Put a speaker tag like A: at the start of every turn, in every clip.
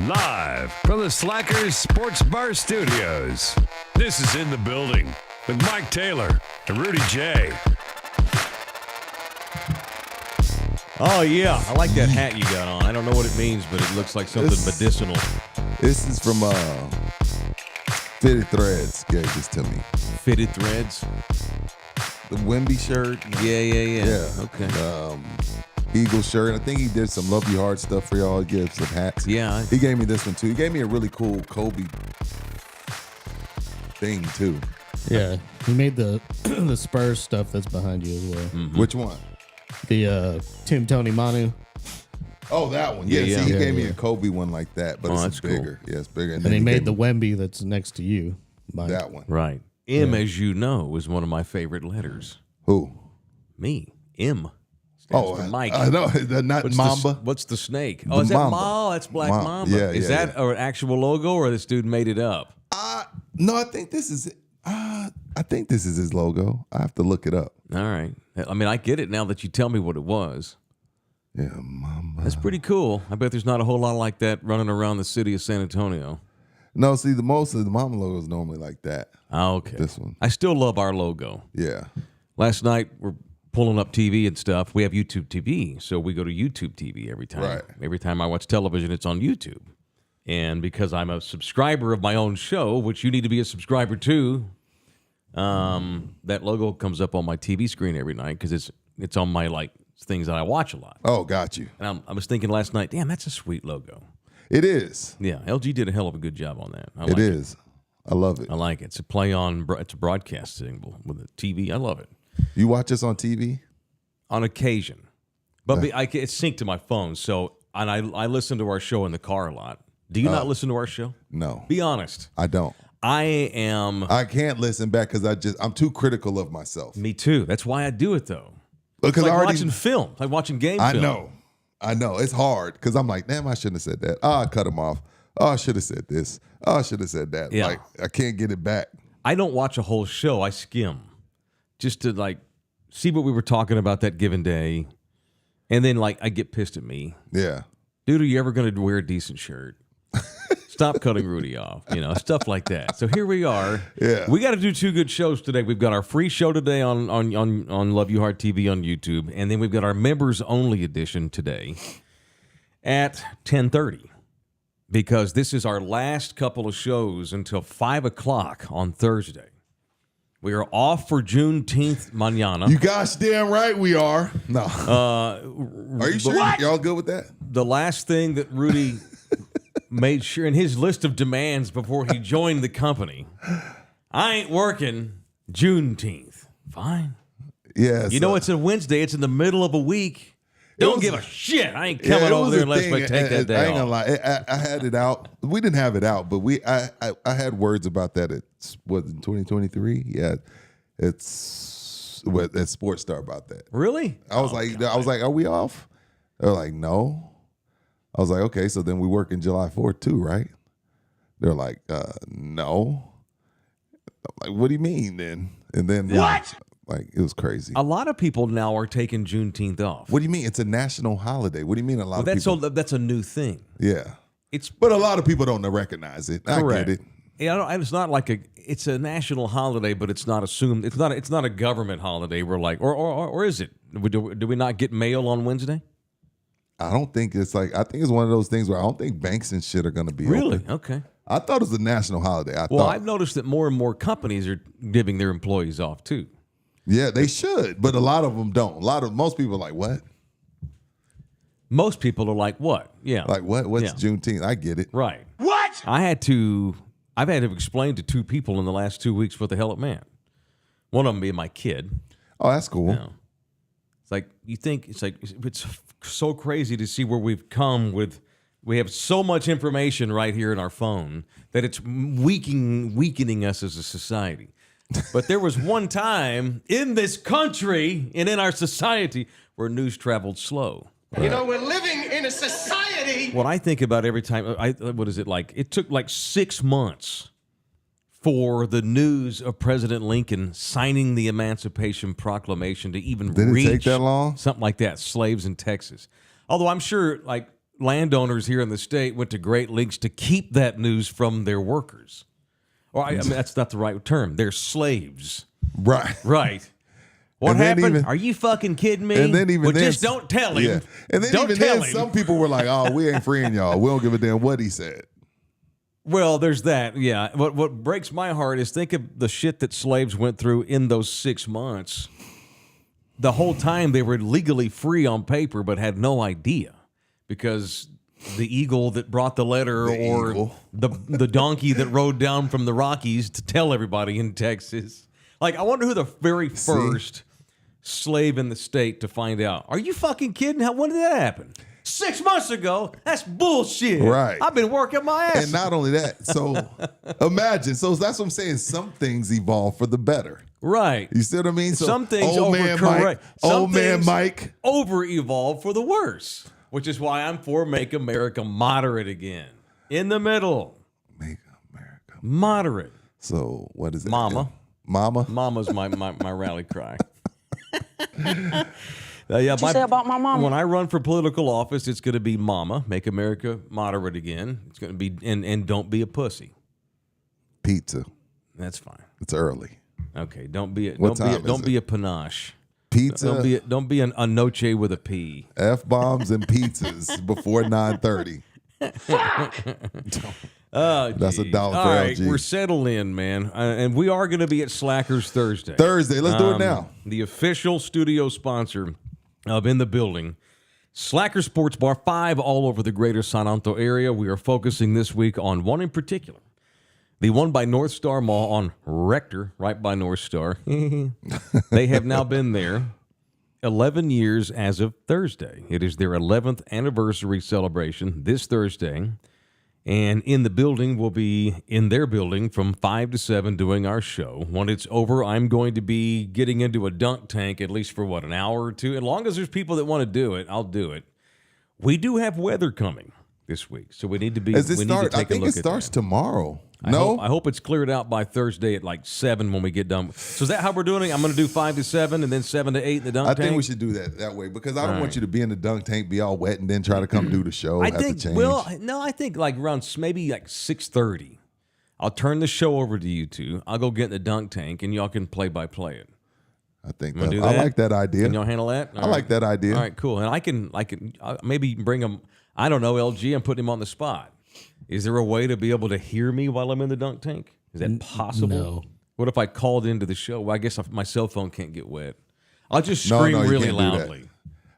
A: Live from the Slackers Sports Bar Studios. This is In the Building with Mike Taylor and Rudy Jay.
B: Oh, yeah. I like that hat you got on. I don't know what it means, but it looks like something medicinal.
C: This is from Fitted Threads gave this to me.
B: Fitted Threads?
C: The Wemby shirt.
B: Yeah. Okay.
C: Eagle shirt. I think he did some Love You Hard stuff for y'all. He gave some hats.
B: Yeah.
C: He gave me this one, too. He gave me a really cool Kobe thing, too.
D: Yeah. He made the the Spurs stuff that's behind you as well.
B: Mm-hmm.
C: Which one?
D: The Tim Tony Manu.
C: Oh, that one.
B: Yeah.
C: See, he gave me a Kobe one like that, but it's bigger.
B: Cool.
C: Yeah, it's bigger.
D: And he made the Wemby that's next to you. Mike.
C: That one.
B: Right. M, as you know, is one of my favorite letters.
C: Who?
B: Me. M. Stands for Mike.
C: I know. Not Mamba.
B: What's the snake?
C: The
B: Oh, is that
C: Mamba.
B: Ma? That's Black Mamba.
C: Yeah,
B: is that an actual logo, or this dude made it up?
C: No, I think this is. I think this is his logo. I have to look it up.
B: All right. I mean, I get it now that you tell me what it was.
C: Yeah, Mamba.
B: That's pretty cool. I bet there's not a whole lot like that running around the city of San Antonio.
C: No, see, most of the Mamba logo is normally like that.
B: Oh, okay.
C: This one.
B: I still love our logo.
C: Yeah.
B: Last night, we're pulling up TV and stuff. We have YouTube TV, so we go to YouTube TV every time.
C: Right.
B: Every time I watch television, it's on YouTube. And because I'm a subscriber of my own show, which you need to be a subscriber to, that logo comes up on my TV screen every night because it's on my things that I watch a lot.
C: Oh, got you.
B: And I was thinking last night, damn, that's a sweet logo.
C: It is.
B: Yeah, LG did a hell of a good job on that.
C: It is. I love it.
B: I like it. It's a play on. It's a broadcast symbol with a TV. I love it.
C: You watch us on TV?
B: On occasion, but it's synced to my phone. So and I listen to our show in the car a lot. Do you not listen to our show?
C: No.
B: Be honest.
C: I don't.
B: I
C: can't listen back because I'm too critical of myself.
B: Me too. That's why I do it though.
C: Because
B: it's like watching film. It's like watching game film.
C: I know. It's hard because I'm like, damn, I shouldn't have said that. Oh, I cut him off. Oh, I should have said this. Oh, I should have said that.
B: Yeah.
C: Like, I can't get it back.
B: I don't watch a whole show. I skim just to see what we were talking about that given day. And then I get pissed at me.
C: Yeah.
B: Dude, are you ever going to wear a decent shirt? Stop cutting Rudy off, stuff like that. So here we are.
C: Yeah.
B: We got to do two good shows today. We've got our free show today on Love You Hard TV on YouTube, and then we've got our members only edition today at 10:30 because this is our last couple of shows until 5 o'clock on Thursday. We are off for Juneteenth mañana.
C: You gosh damn right we are. No. Are you sure?
B: What?
C: Y'all good with that?
B: The last thing that Rudy made sure in his list of demands before he joined the company, I ain't working Juneteenth. Fine.
C: Yeah.
B: You know, it's a Wednesday. It's in the middle of a week. Don't give a shit. I ain't coming over there unless I take that day
C: I ain't
B: off.
C: gonna lie. I had it out. We didn't have it out, but I had words about that. It's what in 2023. Yeah, it's at Sports Star about that.
B: Really?
C: I was like, are we off? They're like, no. I was like, okay, so then we work in July 4th too, right? They're like, no. I'm like, what do you mean then? And then
B: What?
C: It was crazy.
B: A lot of people now are taking Juneteenth off.
C: What do you mean? It's a national holiday. What do you mean a lot of people?
B: That's a new thing.
C: Yeah.
B: But
C: a lot of people don't recognize it.
B: Correct.
C: I get it.
B: Yeah, it's not it's a national holiday, but it's not assumed. It's not a government holiday. We're like, or is it? Do we not get mail on Wednesday?
C: I don't think it's I think it's one of those things where I don't think banks and shit are going to be
B: really
C: open.
B: Okay.
C: I thought it was a national holiday.
B: I've noticed that more and more companies are giving their employees off too.
C: Yeah, they should, but a lot of them don't. Most people are like, what?
B: Most people are like, what? Yeah.
C: Like, what? What's Juneteenth? I get it.
B: Right. What? I've had to explain to two people in the last 2 weeks what the hell it meant. One of them being my kid.
C: Oh, that's cool.
B: You know, it's so crazy to see where we've come with. We have so much information right here in our phone that it's weakening us as a society. But there was one time in this country and in our society where news traveled slow.
E: You know, we're living in a society.
B: What I think about every time, what is it like? It took 6 months for the news of President Lincoln signing the Emancipation Proclamation to even
C: Did
B: reach.
C: it take that long?
B: Something like that, slaves in Texas. Although I'm sure, landowners here in the state went to great lengths to keep that news from their workers. Or I mean, that's not the right term. They're slaves.
C: Right.
B: Right. What
C: And then
B: happened?
C: even-
B: Are you fucking kidding me?
C: And then even
B: well,
C: then,
B: just don't tell him.
C: Yeah. And then
B: don't
C: even
B: tell
C: then,
B: him.
C: some people were like, "Oh, we ain't freeing y'all. We don't give a damn what he said."
B: Well, there's that. Yeah. What breaks my heart is think of the shit that slaves went through in those 6 months. The whole time they were legally free on paper, but had no idea because the eagle that brought the letter the donkey that rode down from the Rockies to tell everybody in Texas. Like, I wonder who the very first slave in the state to find out. Are you fucking kidding? When did that happen? 6 months ago? That's bullshit.
C: Right.
B: I've been working my ass.
C: And not only that, so imagine. So that's what I'm saying. Some things evolve for the better.
B: Right.
C: You see what I mean? So
B: some things
C: old man Mike, old man Mike,
B: over-evolve for the worse, which is why I'm for Make America Moderate again. In the middle.
C: Make America
B: Moderate.
C: So what is it?
B: Mama.
C: Mama?
B: Mama's my rally cry. Yeah,
F: What you say about my mama?
B: When I run for political office, it's going to be Mama, Make America Moderate again. It's going to be, and don't be a pussy.
C: Pizza.
B: That's fine.
C: It's early.
B: Okay, don't be a
C: What time is
B: don't
C: it?
B: be a panache.
C: Pizza.
B: Don't be a noche with a P.
C: F-bombs and pizzas before 9:30.
B: Oh,
C: That's $1
B: All
C: for
B: right,
C: LG.
B: we're settled in, man, and we are going to be at Slackers Thursday.
C: Thursday. Let's do it now.
B: The official studio sponsor of In the Building, Slacker Sports Bar, 5 all over the greater San Antonio area. We are focusing this week on one in particular, the one by North Star Mall on Rector, right by North Star. They have now been there 11 years as of Thursday. It is their 11th anniversary celebration this Thursday. And In the Building will be in their building from 5 to 7 doing our show. When it's over, I'm going to be getting into a dunk tank at least for, an hour or two? As long as there's people that want to do it, I'll do it. We do have weather coming this week, so we need to be.
C: Does it
B: we need to
C: start?
B: take
C: I think
B: a look
C: it starts
B: at that.
C: tomorrow.
B: I hope it's cleared out by Thursday at like 7 when we get done. So is that how we're doing it? I'm going to do 5 to 7 and then 7 to 8 in the dunk
C: I
B: tank?
C: think we should do that way because I don't want you to be in the dunk tank, be all wet, and then try to come do the show.
B: I
C: have
B: think,
C: to change.
B: I think like around maybe like 6:30. I'll turn the show over to you two. I'll go get in the dunk tank, and y'all can play-by-play it.
C: I think
B: Wanna
C: that,
B: do
C: I
B: that?
C: like that idea.
B: Can y'all handle that?
C: I like that idea.
B: All right, cool. And I can maybe bring him. I don't know, LG. I'm putting him on the spot. Is there a way to be able to hear me while I'm in the dunk tank? Is that possible?
D: No.
B: What if I called into the show? Well, I guess my cell phone can't get wet. I'll just
C: No,
B: scream
C: you
B: really
C: can't do that.
B: loudly.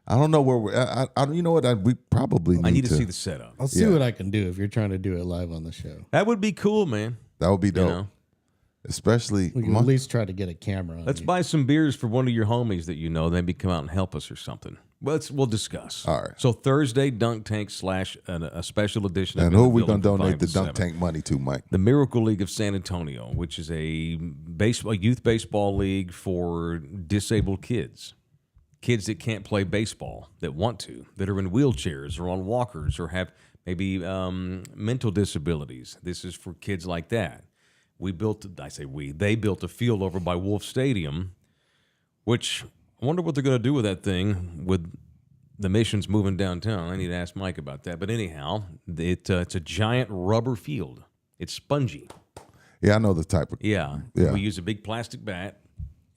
C: I don't know where we're. You know what? We probably need
B: I need to see the setup.
D: I'll see what I can do if you're trying to do it live on the show.
B: That would be cool, man.
C: That would be dope.
B: You know?
C: Especially.
D: We can at least try to get a camera on
B: Let's
D: you.
B: buy some beers for one of your homies that you know. Maybe come out and help us or something. We'll discuss.
C: All right.
B: So Thursday, dunk tank / a special edition.
C: And
B: of
C: who
B: In
C: are we
B: the
C: going to
B: Building from
C: donate
B: 5
C: the
B: to
C: dunk
B: 7.
C: tank money to, Mike?
B: The Miracle League of San Antonio, which is a youth baseball league for disabled kids that can't play baseball, that want to, that are in wheelchairs or on walkers or have maybe mental disabilities. This is for kids like that. They built a field over by Wolf Stadium, which I wonder what they're going to do with that thing with the Missions moving downtown. I need to ask Mike about that. But anyhow, it's a giant rubber field. It's spongy.
C: Yeah, I know the type of.
B: Yeah.
C: Yeah.
B: We use a big plastic bat,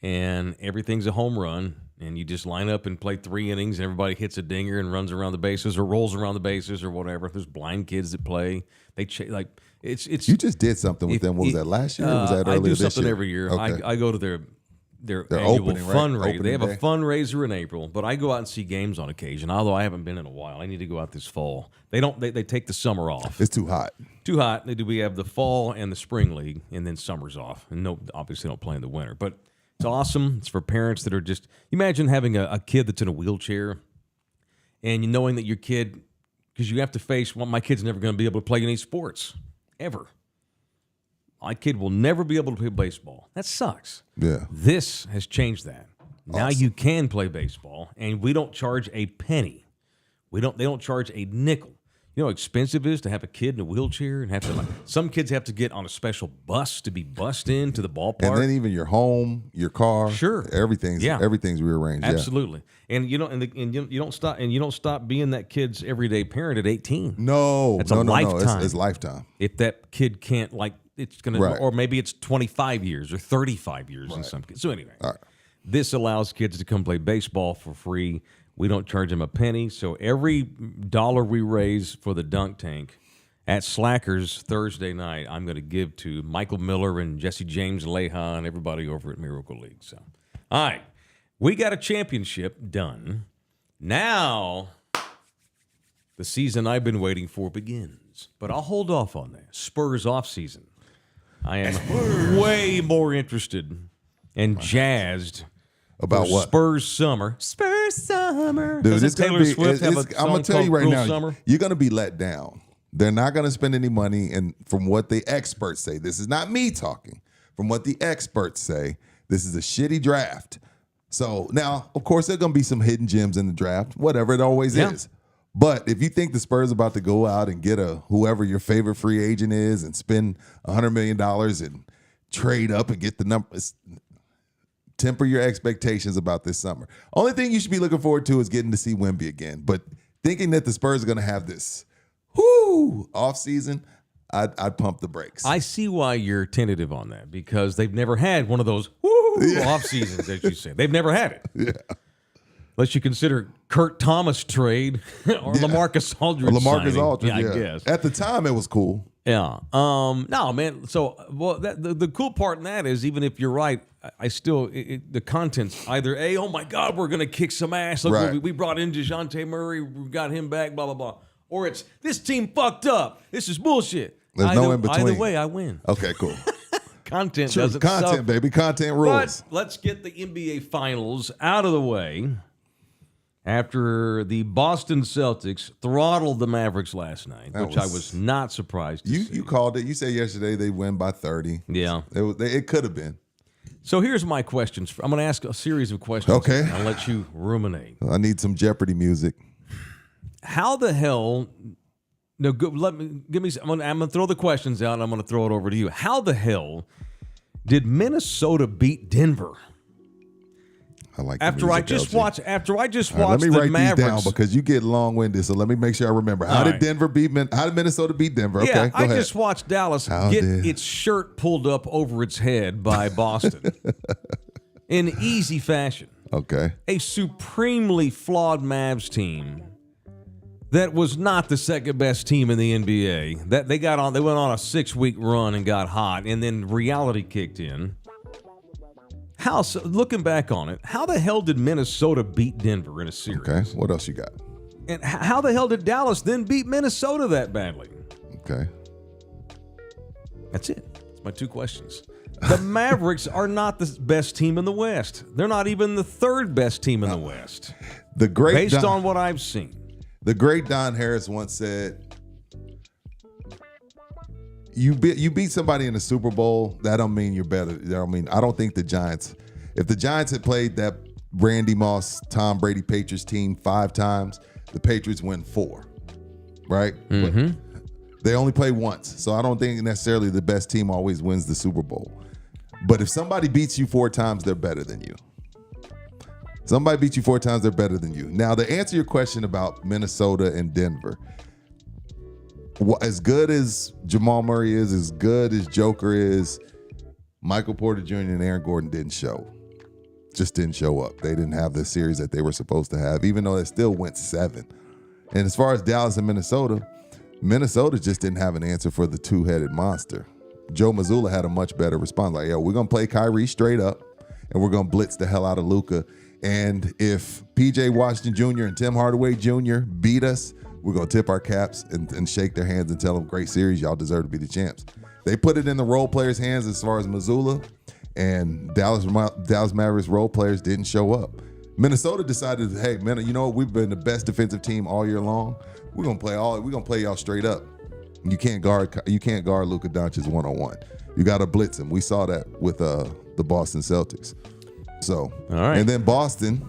B: and everything's a home run. And you just line up and play 3 innings, and everybody hits a dinger and runs around the bases or rolls around the bases or whatever. There's blind kids that play. It's.
C: You just did something with them. What was that, last year or was that earlier
B: I do
C: this
B: something
C: year?
B: every year.
C: Okay.
B: I go to their annual
C: opening, right?
B: fundraiser.
C: Opening
B: They have
C: day.
B: a fundraiser in April, but I go out and see games on occasion. Although I haven't been in a while, I need to go out this fall. They don't. They take the summer off.
C: It's too hot.
B: Too hot. We have the fall and the spring league, and then summer's off. And obviously don't play in the winter, but it's awesome. It's for parents that are just. Imagine having a kid that's in a wheelchair, and you knowing that your kid, because you have to face, well, my kid's never going to be able to play any sports ever. My kid will never be able to play baseball. That sucks.
C: Yeah.
B: This has changed that. Now
C: Awesome.
B: you can play baseball, and we don't charge a penny. They don't charge a nickel. You know how expensive it is to have a kid in a wheelchair and have to some kids have to get on a special bus to be bussed into the ballpark.
C: And then even your home, your car,
B: sure,
C: everything's rearranged.
B: Absolutely. Yeah. And you don't stop being that kid's everyday parent at 18.
C: No,
B: it's a lifetime.
C: It's lifetime.
B: If that kid can't it's gonna,
C: right.
B: Or maybe it's 25 years or 35 years in some kids. So anyway,
C: all right.
B: This allows kids to come play baseball for free. We don't charge them a penny. So every dollar we raise for the dunk tank at Slackers Thursday night, I'm going to give to Michael Miller and Jesse James Leha and everybody over at Miracle League. So, all right, we got a championship done. Now, the season I've been waiting for begins. But I'll hold off on that. Spurs off season. I am way more interested and jazzed
C: about
B: for
C: what?
B: Spurs summer. Spurs summer.
C: Dude,
B: Doesn't Taylor Swift have a song
C: I'm going to tell you right
B: called
C: now,
B: Summer?
C: you're going to be let down. They're not going to spend any money. And from what the experts say, this is not me talking. From what the experts say, this is a shitty draft. So now, of course, there are going to be some hidden gems in the draft, whatever it always is. But if you think the Spurs are about to go out and get whoever your favorite free agent is and spend $100 million and trade up and get the numbers, temper your expectations about this summer. Only thing you should be looking forward to is getting to see Wemby again. But thinking that the Spurs are going to have this off season, I'd pump the brakes.
B: I see why you're tentative on that because they've never had one of those off seasons, as you say. They've never had it.
C: Yeah.
B: Unless you consider Kurt Thomas trade or LaMarcus Aldridge.
C: LaMarcus Aldridge,
B: I guess.
C: At the time, it was cool.
B: Yeah. No, man. So, the cool part in that is even if you're right, I still the content's either oh my God, we're gonna kick some ass. Look,
C: right.
B: we brought in DeJounte Murray, we got him back, blah blah blah. Or it's this team fucked up. This is bullshit.
C: There's no in between.
B: Either way, I win.
C: Okay, cool.
B: Content
C: Sure,
B: doesn't
C: content,
B: suffer.
C: baby. Content rules.
B: But let's get the NBA Finals out of the way. After the Boston Celtics throttled the Mavericks last night, which I was not surprised to see.
C: You called it. You said yesterday they win by 30.
B: Yeah.
C: It could have been.
B: So here's my questions. I'm going to ask a series of questions.
C: Okay.
B: I'll let you ruminate.
C: I need some Jeopardy music.
B: How the hell... No, I'm going to throw the questions out, and I'm going to throw it over to you. How the hell did Minnesota beat Denver?
C: I like
B: After I just watched the Mavericks.
C: Let me write these down because you get long-winded. So let me make sure I remember. How did Minnesota beat Denver?
B: Yeah,
C: okay, go ahead.
B: Just watched Dallas get its shirt pulled up over its head by Boston in easy fashion.
C: Okay.
B: A supremely flawed Mavs team that was not the second best team in the NBA. That they went on a 6-week run and got hot, and then reality kicked in. Looking back on it, how the hell did Minnesota beat Denver in a series?
C: Okay, what else you got?
B: And how the hell did Dallas then beat Minnesota that badly?
C: Okay.
B: That's it. That's my two questions. The Mavericks are not the best team in the West. They're not even the third best team in the West. Based on what I've seen.
C: The great Don Harris once said, You beat somebody in the Super Bowl, that don't mean you're better. I don't think the Giants, if the Giants had played that Randy Moss, Tom Brady Patriots team 5 times, the Patriots win 4, right?
B: Mm-hmm.
C: But they only play once, so I don't think necessarily the best team always wins the Super Bowl. But if somebody beats you 4 times, they're better than you. Somebody beats you 4 times, they're better than you. Now, to answer your question about Minnesota and Denver, as good as Jamal Murray is, as good as Joker is, Michael Porter Jr. and Aaron Gordon just didn't show up. They didn't have the series that they were supposed to have, even though they still went 7. And as far as Dallas and Minnesota just didn't have an answer for the two-headed monster. Joe Mazzulla had a much better response. Like, we're going to play Kyrie straight up, and we're going to blitz the hell out of Luka. And if P.J. Washington Jr. and Tim Hardaway Jr. beat us, we're going to tip our caps and shake their hands and tell them, great series, y'all deserve to be the champs. They put it in the role players' hands as far as Mazzulla, and Dallas Mavericks role players didn't show up. Minnesota decided, hey, man, you know what? We've been the best defensive team all year long. We're going to play y'all straight up. You can't guard Luka Doncic one-on-one. You got to blitz him. We saw that with the Boston Celtics. So,
B: all right.
C: And then Boston,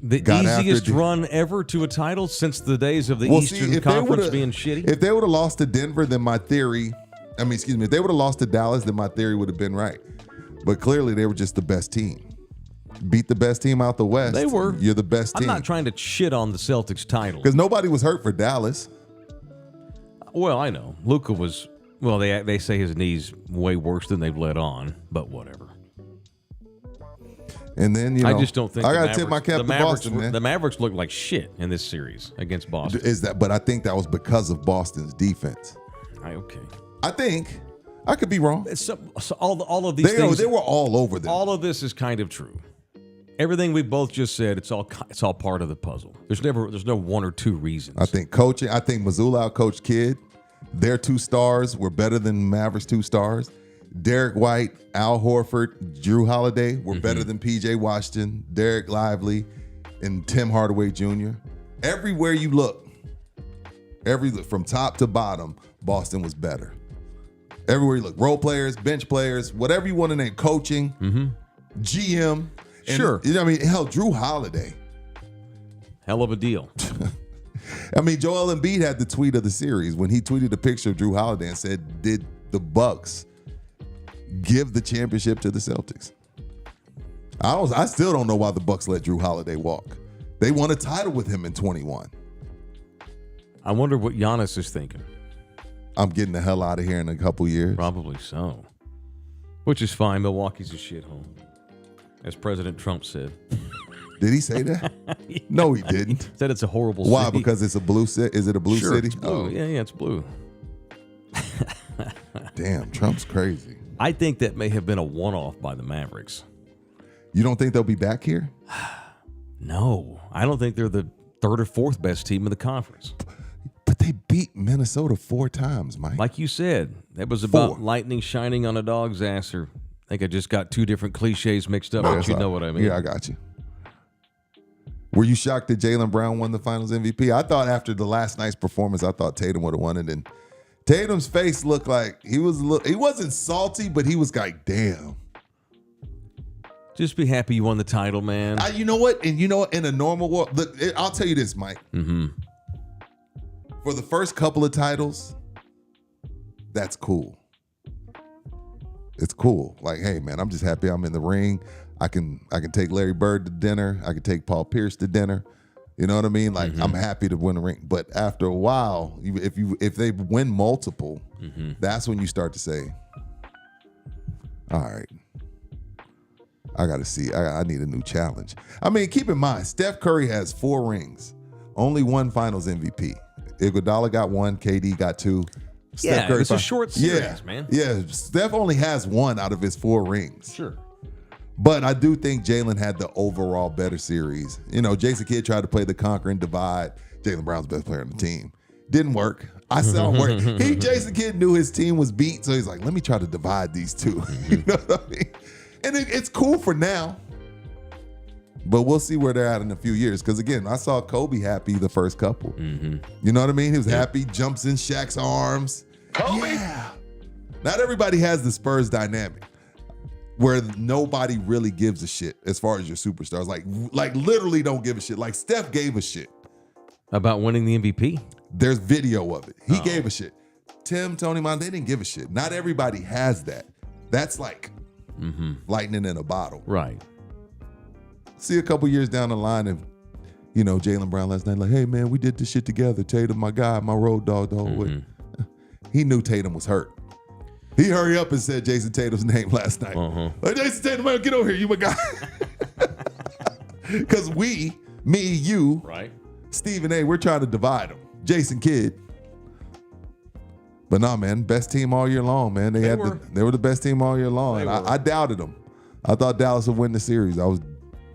B: The easiest run ever to a title since the days of the Eastern Conference being shitty?
C: If they would have lost to Denver, then my theory, if they would have lost to Dallas, then my theory would have been right. But clearly they were just the best team. Beat the best team out the West.
B: They were.
C: You're the best team.
B: I'm not trying to shit on the Celtics title.
C: Because nobody was hurt for Dallas.
B: Well, I know. Luka was, well, they say his knee's way worse than they've let on, but whatever.
C: And then,
B: I just don't think
C: I got to tip my cap to Boston, man.
B: The Mavericks looked like shit in this series against Boston.
C: But I think that was because of Boston's defense.
B: Okay.
C: I think. I could be wrong.
B: So all of these things.
C: They were all over them.
B: All of this is kind of true. Everything we both just said, it's all part of the puzzle. There's no one or two reasons.
C: I think coaching. I think Mazzulla outcoached Kidd. Their 2 stars were better than Mavericks' 2 stars. Derek White, Al Horford, Drew Holiday were better than P.J. Washington, Derek Lively, and Tim Hardaway Jr. Everywhere you look, from top to bottom, Boston was better. Everywhere you look, role players, bench players, whatever you want to name, coaching, GM. And,
B: sure.
C: Hell, Drew Holiday.
B: Hell of a deal.
C: Joel Embiid had the tweet of the series when he tweeted a picture of Drew Holiday and said, "Did the Bucks give the championship to the Celtics?" I still don't know why the Bucks let Drew Holiday walk. They won a title with him in 21.
B: I wonder what Giannis is thinking.
C: I'm getting the hell out of here in a couple years.
B: Probably so. Which is fine. Milwaukee's a shithole, as President Trump said.
C: Did he say that? Yeah. No, he didn't.
B: Said it's a horrible
C: Why?
B: city.
C: Because it's a blue city? Is it a blue
B: Sure,
C: city?
B: It's blue. Oh. Yeah, it's blue.
C: Damn, Trump's crazy.
B: I think that may have been a one-off by the Mavericks.
C: You don't think they'll be back here?
B: No. I don't think they're the 3rd or 4th best team in the conference.
C: But they beat Minnesota 4 times, Mike.
B: Like you said, that was about lightning shining on a dog's ass, or I think I just got 2 different cliches mixed up, but you know what I mean.
C: Yeah, I got you. Were you shocked that Jaylen Brown won the Finals MVP? I thought after the last night's performance, I thought Tatum would have won it. And Tatum's face looked like he wasn't salty, but he was like, damn.
B: Just be happy you won the title, man.
C: You know what? And in a normal world, look, I'll tell you this, Mike. For the first couple of titles, that's cool. It's cool. Like, hey, man, I'm just happy I'm in the ring. I can take Larry Bird to dinner. I can take Paul Pierce to dinner. You know what I mean? Like, I'm happy to win the ring. But after a while, if they win multiple, that's when you start to say, all right, I got to see. I need a new challenge. Keep in mind, Steph Curry has 4 rings, only 1 Finals MVP. Iguodala got 1, KD got 2. Steph Curry
B: it's a short series, man.
C: Yeah, Steph only has 1 out of his 4 rings.
B: Sure.
C: But I do think Jalen had the overall better series. Jason Kidd tried to play the conquer and divide. Jaylen Brown's the best player on the team. Didn't work. I saw it work. Jason Kidd knew his team was beat, so he's like, let me try to divide these 2. You know what I mean? And it's cool for now. But we'll see where they're at in a few years. Because, again, I saw Kobe happy the first couple. You know what I mean? He was happy, jumps in Shaq's arms. Kobe! Yeah. Not everybody has the Spurs dynamic where nobody really gives a shit as far as your superstars. Like literally don't give a shit. Like Steph gave a shit.
B: About winning the MVP?
C: There's video of it. He gave a shit. Tim, Tony, they didn't give a shit. Not everybody has that. That's like lightning in a bottle.
B: Right.
C: See a couple years down the line and, Jaylen Brown last night, like, hey, man, we did this shit together. Tatum, my guy, my road dog the whole way. He knew Tatum was hurt. He hurried up and said Jason Tatum's name last night. Like, Jason Tatum, man, get over here. You my guy. Because me, you,
B: right,
C: Stephen A., we're trying to divide them. Jason Kidd. But nah, man, best team all year long, man. They were the best team all year long. And I doubted them. I thought Dallas would win the series. I was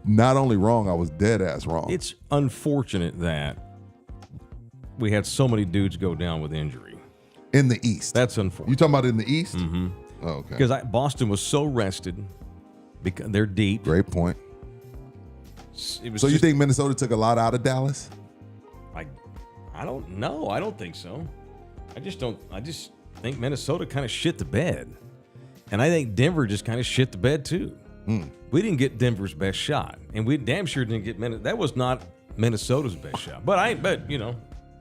C: not only wrong, I was dead ass wrong.
B: It's unfortunate that we had so many dudes go down with injury.
C: In the East.
B: That's unfortunate.
C: You talking about in the East? Oh, okay.
B: Because Boston was so rested because they're deep.
C: Great point. So you think Minnesota took a lot out of Dallas?
B: I don't know. I don't think so. I just think Minnesota kind of shit the bed. And I think Denver just kind of shit the bed too. We didn't get Denver's best shot, and we damn sure didn't get that was not Minnesota's best shot. But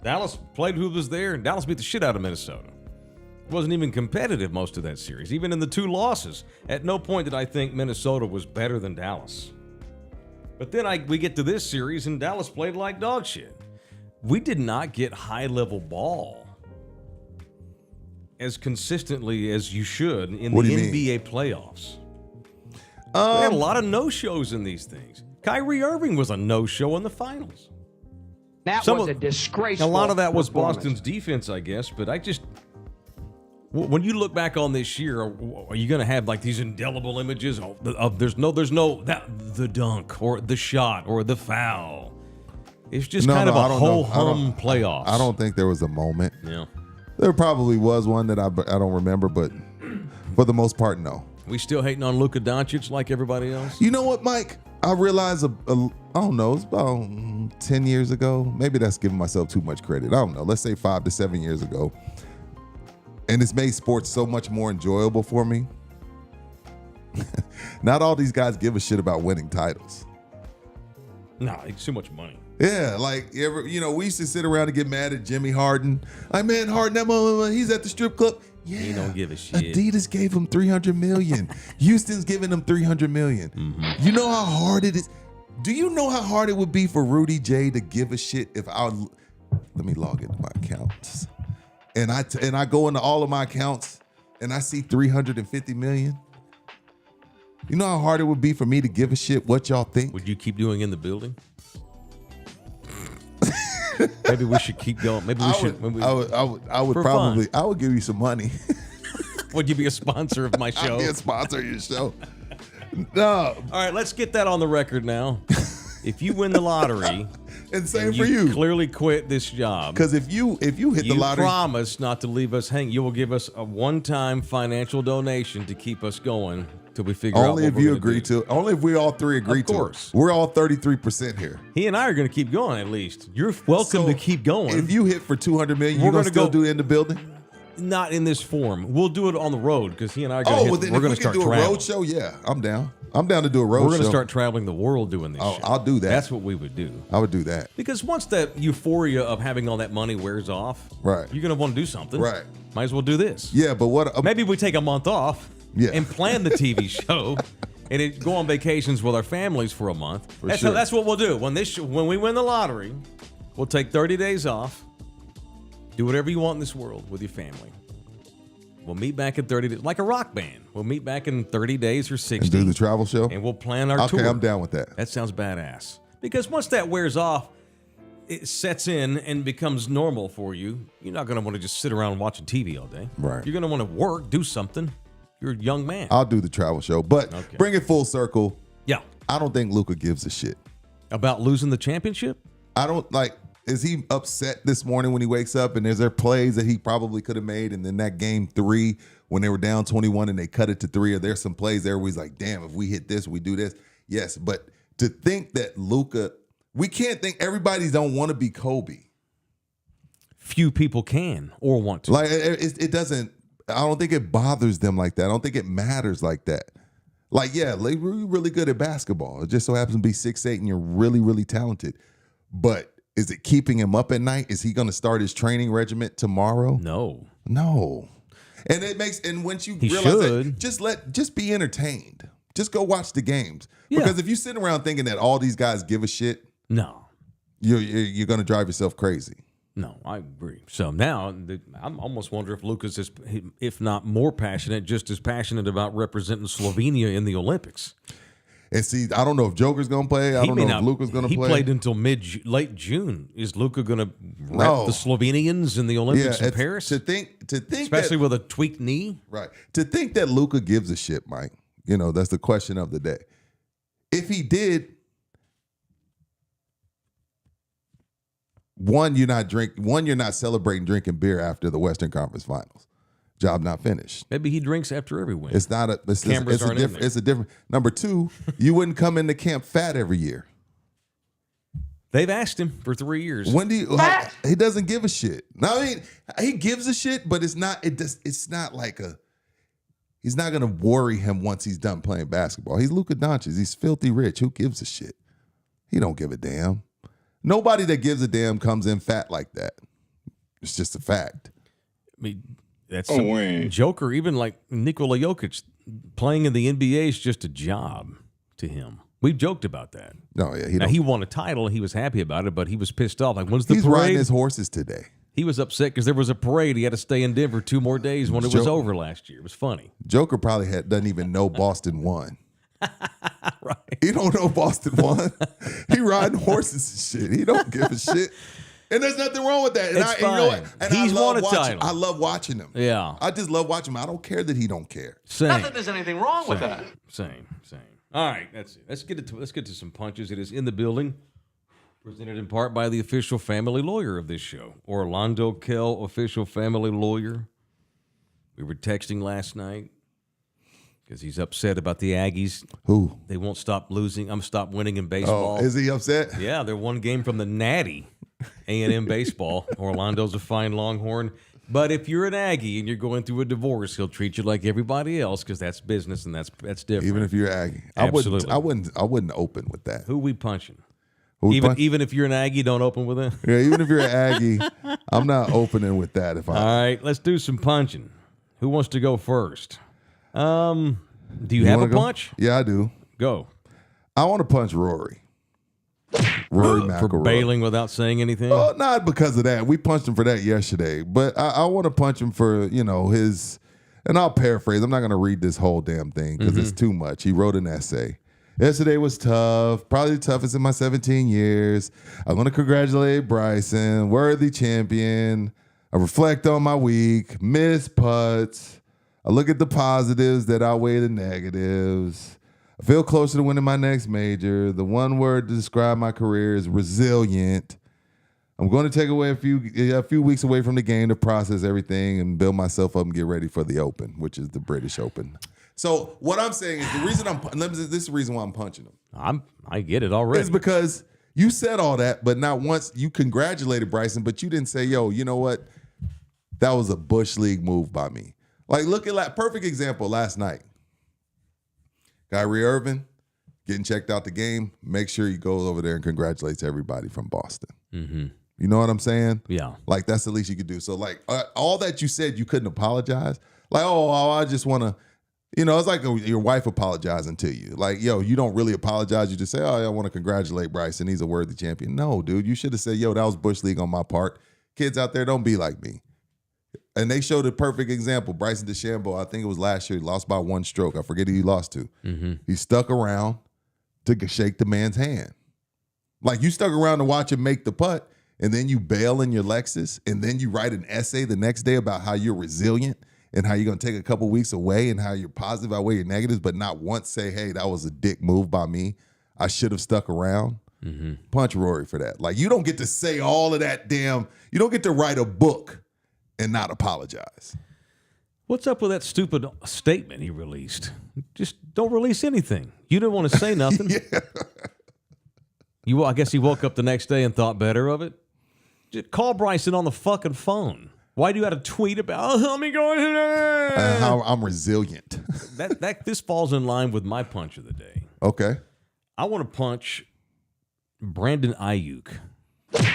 B: Dallas played who was there, and Dallas beat the shit out of Minnesota. It wasn't even competitive most of that series, even in the 2 losses. At no point did I think Minnesota was better than Dallas. But then we get to this series, and Dallas played like dog shit. We did not get high-level ball as consistently as you should in the NBA playoffs. We had a lot of no-shows in these things. Kyrie Irving was a no-show in the finals.
F: That was a disgraceful.
B: A lot of that was Boston's defense, I guess, but when you look back on this year, are you going to have like these indelible images of there's no the dunk or the shot or the foul? It's just kind of a ho-hum playoffs.
C: I don't think there was a moment.
B: Yeah.
C: There probably was one that I don't remember, but for the most part, no.
B: We still hating on Luka Doncic like everybody else?
C: You know what, Mike? I realized, I don't know, it's about 10 years ago. Maybe that's giving myself too much credit. I don't know. Let's say 5 to 7 years ago. And it's made sports so much more enjoyable for me. Not all these guys give a shit about winning titles.
B: No, it's too much money.
C: Yeah, like we used to sit around and get mad at Jimmy Harden. Like, man, Harden, that moment he's at the strip club. Yeah,
B: he don't give a shit.
C: Adidas gave him $300 million. Houston's giving him $300 million. Mm-hmm. You know how hard it is. Do you know how hard it would be for Rudy Jay to give a shit if let me log into my accounts, and I go into all of my accounts and I see $350 million. You know how hard it would be for me to give a shit what y'all think?
B: Would you keep doing in the building? Maybe we should keep going. Maybe we should.
C: I would probably. Fun. I would give you some money.
B: Would you be a sponsor of my show?
C: I'd be a sponsor of your show. No.
B: All right, let's get that on the record now. If you win the lottery,
C: and same for you,
B: clearly quit this job.
C: Because if you hit the lottery,
B: you promise not to leave us hanging. You will give us a one-time financial donation to keep us going till we figure out.
C: Only if you agree to it. Only if we all three agree to it. Of course, we're all 33% here.
B: He and I are going to keep going. At least you're welcome to keep going.
C: If you hit for $200 million, you're going to still do it in the building.
B: Not in this form. We'll do it on the road because he and I are going to.
C: We're going to start do a road show. Yeah, I'm down. I'm down to do a road show.
B: We're going to start traveling the world doing this.
C: Oh, I'll do that.
B: That's what we would do.
C: I would do that
B: because once that euphoria of having all that money wears off,
C: right?
B: You're going to want to do something,
C: right?
B: Might as well do this.
C: Yeah, but what?
B: Maybe we take a month off, and plan the TV show, and go on vacations with our families for a month. That's what we'll do when we win the lottery. We'll take 30 days off. Do whatever you want in this world with your family. We'll meet back in 30 days, like a rock band. We'll meet back in 30 days or 60.
C: And do the travel show?
B: And we'll plan our tour.
C: Okay, I'm down with that.
B: That sounds badass. Because once that wears off, it sets in and becomes normal for you. You're not going to want to just sit around watching TV all day.
C: Right.
B: You're going to want to work, do something. You're a young man.
C: I'll do the travel show. But bring it full circle.
B: Yeah.
C: I don't think Luka gives a shit.
B: About losing the championship?
C: I don't is he upset this morning when he wakes up and is there plays that he probably could have made? And then that game 3 when they were down 21 and they cut it to 3, or there's some plays there where he's like, damn, if we hit this, we do this. Yes, but to think that Luka, we can't think everybody don't want to be Kobe.
B: Few people can or want to.
C: Like it doesn't, I don't think it bothers them like that. I don't think it matters like that. Like, yeah, like, we're really good at basketball. It just so happens to be 6'8" and you're really, really talented. But is it keeping him up at night? Is he going to start his training regimen tomorrow?
B: No.
C: And it makes, and once you realize that, just be entertained. Just go watch the games. Yeah. Because if you sit around thinking that all these guys give a shit,
B: no,
C: you're going to drive yourself crazy.
B: No, I agree. So now I'm almost wondering if Luka's is, if not more passionate, just as passionate about representing Slovenia in the Olympics.
C: And see, I don't know if Joker's going to play. I don't know if Luka's going to play.
B: He played until late June. Is Luka going to rep the Slovenians in the Olympics in Paris?
C: To think,
B: especially with a tweaked knee,
C: right? To think that Luka gives a shit, Mike. That's the question of the day. If he did, you're not celebrating drinking beer after the Western Conference Finals. Job not finished.
B: Maybe he drinks after every win.
C: It's not a. It's a different. Number 2, you wouldn't come into camp fat every year.
B: They've asked him for 3 years.
C: When do you? He doesn't give a shit. Now, I mean, he gives a shit, but it's not. It's not like a. He's not going to worry him once he's done playing basketball. He's Luka Doncic. He's filthy rich. Who gives a shit? He don't give a damn. Nobody that gives a damn comes in fat like that. It's just a fact.
B: I mean, that's Joker. Even like Nikola Jokic, playing in the NBA is just a job to him. We've joked about that.
C: No, yeah,
B: he won a title and he was happy about it, but he was pissed off. Like, when's the
C: He's
B: parade?
C: riding his horses today.
B: He was upset because there was a parade. He had to stay in Denver 2 more days when it was over last year. It was funny.
C: Joker probably doesn't even know Boston won.
B: Right.
C: He don't know Boston won. He riding horses and shit. He don't give a shit. And there's nothing wrong with that. And
B: It's
C: and you know what?
B: fine.
C: And
B: He's
C: I love
B: won a
C: watching,
B: title.
C: I love watching him.
B: Yeah.
C: I just love watching him. I don't care that he don't care.
B: Same.
F: Not that there's anything wrong with that.
B: Same. All right, that's it. Let's get to some punches. It is in the building, presented in part by the official family lawyer of this show, Orlando Kell, official family lawyer. We were texting last night because he's upset about the Aggies.
C: Who?
B: They won't stop losing. Stop winning in baseball.
C: Oh, is he upset?
B: Yeah, they're one game from the Natty A&M baseball. Orlando's a fine Longhorn. But if you're an Aggie and you're going through a divorce, he'll treat you like everybody else because that's business and that's different.
C: Even if you're Aggie,
B: Absolutely.
C: I wouldn't open with that.
B: Who we punching?
C: Who we punch?
B: Even if you're an Aggie, don't open with it.
C: Yeah, even if you're an Aggie, I'm not opening with that.
B: All right, let's do some punching. Who wants to go first? Do you have a punch?
C: Yeah, I do.
B: Go.
C: I want to punch Rory. Rory McIlroy.
B: For bailing without saying anything?
C: Oh, not because of that. We punched him for that yesterday. But I want to punch him for, his, and I'll paraphrase. I'm not going to read this whole damn thing because it's too much. He wrote an essay. Yesterday was tough, probably the toughest in my 17 years. I want to congratulate Bryson, worthy champion. I reflect on my week, miss putts. I look at the positives that outweigh the negatives. I feel closer to winning my next major. The one word to describe my career is resilient. I'm going to take away a few weeks away from the game to process everything and build myself up and get ready for the Open, which is the British Open. So what I'm saying is this is the reason why I'm punching him.
B: I get it already.
C: It's because you said all that, but not once you congratulated Bryson, but you didn't say, yo, you know what? That was a Bush League move by me. Like, look at that perfect example last night. Kyrie Irving getting checked out the game. Make sure he goes over there and congratulates everybody from Boston.
B: Mm-hmm.
C: You know what I'm saying?
B: Yeah.
C: Like, that's the least you could do. So, like, all that you said, you couldn't apologize. Like, I just want to, it's like your wife apologizing to you. Like, yo, you don't really apologize. You just say, I want to congratulate Bryson. He's a worthy champion. No, dude, you should have said, yo, that was Bush League on my part. Kids out there, don't be like me. And they showed a perfect example. Bryson DeChambeau, I think it was last year, lost by 1 stroke. I forget who he lost to.
B: Mm-hmm.
C: He stuck around to shake the man's hand. Like, you stuck around to watch him make the putt, and then you bail in your Lexus, and then you write an essay the next day about how you're resilient and how you're going to take a couple weeks away and how you're positive outweigh your negatives, but not once say, hey, that was a dick move by me. I should have stuck around.
B: Mm-hmm.
C: Punch Rory for that. Like, you don't get to say all of that you don't get to write a book and not apologize.
B: What's up with that stupid statement he released? Just don't release anything. You didn't want to say nothing.
C: Yeah.
B: I guess he woke up the next day and thought better of it. Just call Bryson on the fucking phone. Why do you got to tweet about, let me go ahead?
C: How I'm resilient.
B: This falls in line with my punch of the day.
C: Okay.
B: I want to punch Brandon Aiyuk,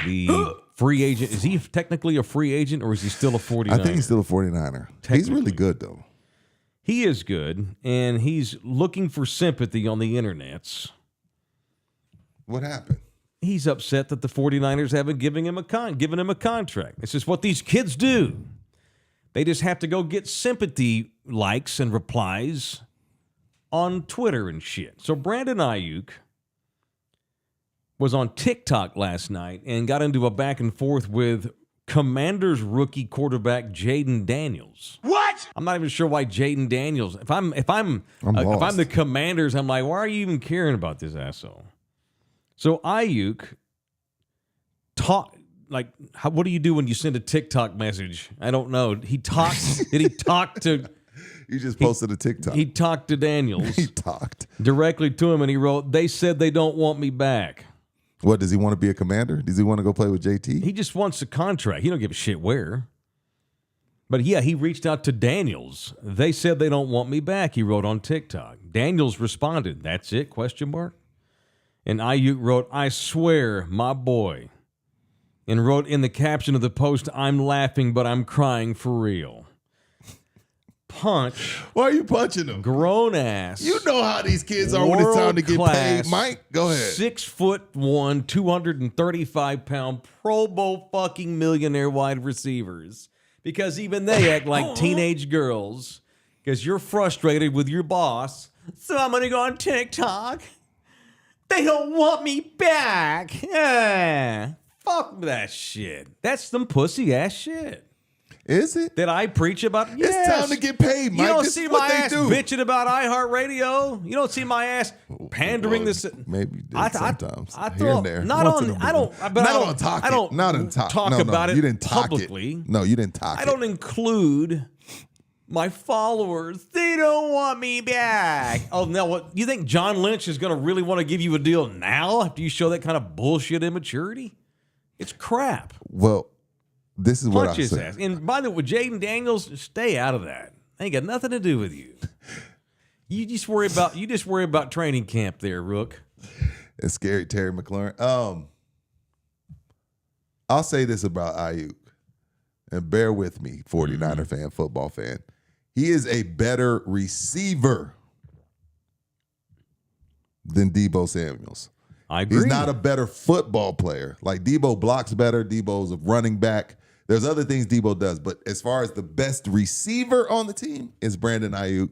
B: the free agent. Is he technically a free agent or is he still a 49er?
C: I think he's still a 49er. He's really good, though.
B: He is good, and he's looking for sympathy on the internets.
C: What happened?
B: He's upset that the 49ers haven't given him a contract. It's just what these kids do. They just have to go get sympathy likes and replies on Twitter and shit. So Brandon Aiyuk was on TikTok last night and got into a back and forth with Commanders rookie quarterback Jaden Daniels.
E: What?
B: I'm not even sure why Jaden Daniels. If I'm the Commanders, I'm like, why are you even caring about this asshole? So Aiyuk what do you do when you send a TikTok message? I don't know. He talked. Did he talk to?
C: You just posted a TikTok.
B: He talked to Daniels.
C: He talked
B: directly to him, and he wrote, "They said they don't want me back."
C: What, does he want to be a Commander? Does he want to go play with JT?
B: He just wants a contract. He don't give a shit where. But yeah, he reached out to Daniels. They said they don't want me back, he wrote on TikTok. Daniels responded, "That's it, question mark?" And Aiyuk wrote, "I swear, my boy." And wrote in the caption of the post, "I'm laughing, but I'm crying for real." Punch.
C: Why are you punching them?
B: Grown ass.
C: You know how these kids are when it's time to get paid. Mike, go ahead.
B: 6'1", 235-pound Pro Bowl fucking millionaire wide receivers. Because even they act like teenage girls. Because you're frustrated with your boss. So I'm going to go on TikTok. They don't want me back. Fuck that shit. That's some pussy ass shit.
C: Is it?
B: That I preach about? Yes.
C: It's time to get paid, Mike.
B: You don't
C: This
B: see
C: is what
B: my
C: they
B: ass
C: do.
B: bitching about iHeartRadio. You don't see my ass pandering this.
C: Maybe you did sometimes.
B: I
C: here and there.
B: Not
C: Once in
B: on.
C: a blue
B: I don't.
C: moon.
B: But
C: Not
B: I don't.
C: on talk
B: I
C: it.
B: don't
C: Not in talk.
B: talk
C: No,
B: about
C: no,
B: it
C: you didn't talk
B: publicly.
C: It. No, you didn't talk
B: I
C: it.
B: don't include my followers. They don't want me back. Oh, now what? You think John Lynch is going to really want to give you a deal now after you show that kind of bullshit immaturity? It's crap.
C: Well, this is what
B: Punch
C: I
B: his
C: said.
B: ass. And by the way, Jaden Daniels, stay out of that. Ain't got nothing to do with you. You just worry about training camp there, Rook.
C: It's scary, Terry McLaurin. I'll say this about Aiyuk, and bear with me, 49er fan, football fan. He is a better receiver than Deebo Samuels.
B: I agree.
C: He's not a better football player. Like Deebo blocks better. Deebo's a running back. There's other things Deebo does, but as far as the best receiver on the team is Brandon Aiyuk.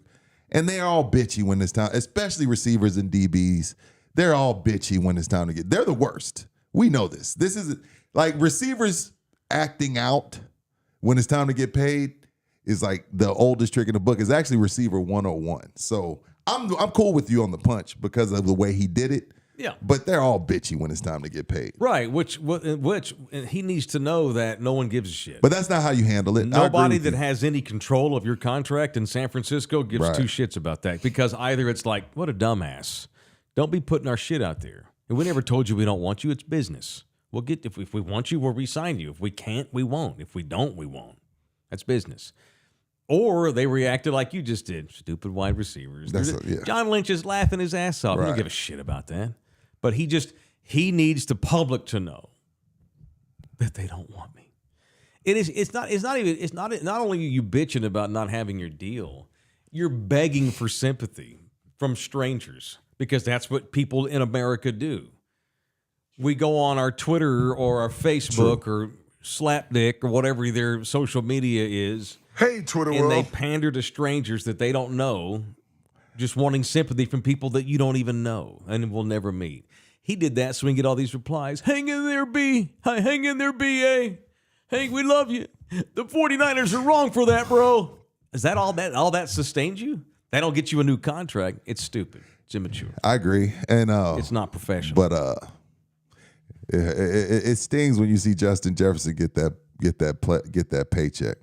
C: And they're all bitchy when it's time, especially receivers and DBs. They're all bitchy when it's time to get. They're the worst. We know this. This is like receivers acting out when it's time to get paid is like the oldest trick in the book. Is actually receiver 101. So I'm cool with you on the punch because of the way he did it.
B: Yeah.
C: But they're all bitchy when it's time to get paid.
B: Right, which he needs to know that no one gives a shit.
C: But that's not how you handle it.
B: Nobody that has any control of your contract in San Francisco gives
C: Right.
B: two shits about that because either it's like, what a dumbass. Don't be putting our shit out there. And we never told you we don't want you. It's business. We'll get if we want you, we'll re-sign you. If we can't, we won't. If we don't, we won't. That's business. Or they reacted like you just did. Stupid wide receivers.
C: Yeah.
B: John Lynch is laughing his ass off. He don't
C: Right.
B: give a shit about that. But he needs the public to know that they don't want me. It's not only are you bitching about not having your deal, you're begging for sympathy from strangers because that's what people in America do. We go on our Twitter or our Facebook or Slapdick or whatever their social media is.
C: Hey, Twitter
B: and they pander to strangers that they don't know, just wanting sympathy from people that you don't even know and will never meet. He did that so we can get all these replies. Hang in there, B. Hang in there, B.A. Hank, we love you. The 49ers are wrong for that, bro. Is that all that sustains you? That'll get you a new contract. It's stupid. It's immature.
C: I agree. And
B: It's not professional.
C: But it stings when you see Justin Jefferson get that paycheck.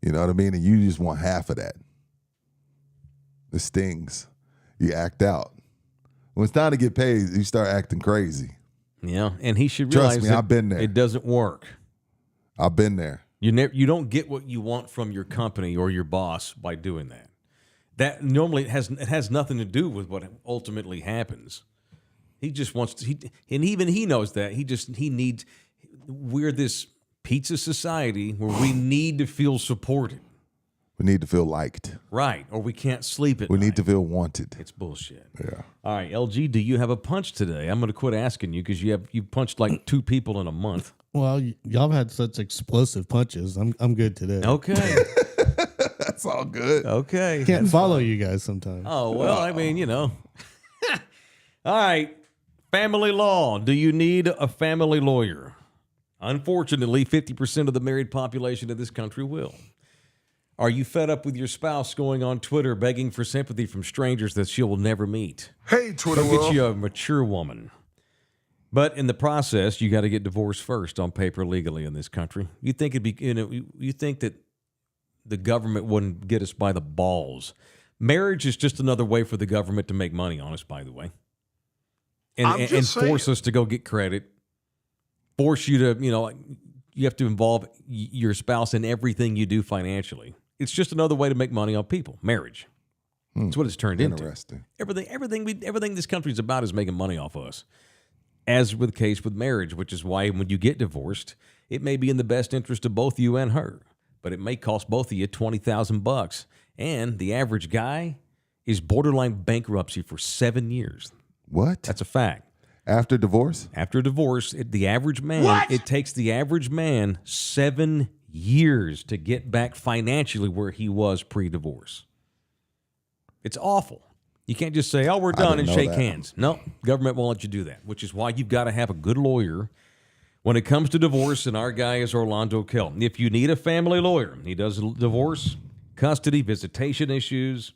C: You know what I mean? And you just want half of that. It stings. You act out. When it's time to get paid, you start acting crazy.
B: Yeah, and he should realize
C: Trust me,
B: that
C: I've been there.
B: It doesn't work.
C: I've been there.
B: You don't get what you want from your company or your boss by doing that. That normally it has nothing to do with what ultimately happens. He just wants to, and even he knows that. We're this pizza society where we need to feel supported.
C: We need to feel liked.
B: Right, or we can't sleep at
C: We
B: night.
C: need to feel wanted.
B: It's bullshit.
C: Yeah.
B: All right, LG, do you have a punch today? I'm going to quit asking you because you punched like 2 people in a month.
D: Well, y'all have had such explosive punches. I'm good today.
B: Okay.
C: That's all good.
B: Okay.
D: Can't follow you guys sometimes.
B: Oh, well, I mean, All right. Family law. Do you need a family lawyer? Unfortunately, 50% of the married population of this country will. Are you fed up with your spouse going on Twitter begging for sympathy from strangers that she will never meet?
C: Hey, Twitter
B: Go get you a mature woman. But in the process, you got to get divorced first on paper legally in this country. You think you think that the government wouldn't get us by the balls. Marriage is just another way for the government to make money on us, by the way. And force us to go get credit. Force you to, you have to involve your spouse in everything you do financially. It's just another way to make money on people. Marriage. That's what it's turned into.
C: Interesting.
B: Everything this country is about is making money off us. As with the case with marriage, which is why when you get divorced, it may be in the best interest of both you and her, but it may cost both of you $20,000. And the average guy is borderline bankruptcy for 7 years.
C: What?
B: That's a fact.
C: After divorce?
B: After divorce, the average man, it takes the average man 7 years to get back financially where he was pre-divorce. It's awful. You can't just say, oh, we're done and shake hands. No, government won't let you do that, which is why you've got to have a good lawyer when it comes to divorce, and our guy is Orlando Kell. If you need a family lawyer, he does divorce, custody, visitation issues,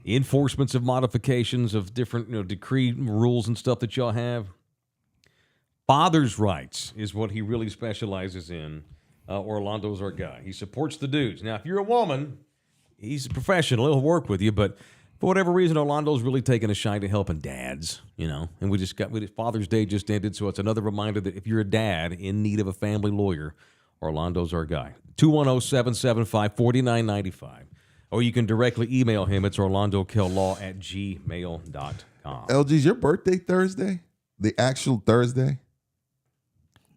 B: enforcements of modifications of different decree rules and stuff that y'all have. Father's rights is what he really specializes in. Orlando's our guy. He supports the dudes. Now, if you're a woman, he's a professional. He'll work with you, but for whatever reason, Orlando's really taking a shine to helping dads, and we Father's Day just ended, so it's another reminder that if you're a dad in need of a family lawyer, Orlando's our guy. 210-775-4995. Or you can directly email him. It's orlandokell@gmail.com.
C: LG's your birthday Thursday? The actual Thursday?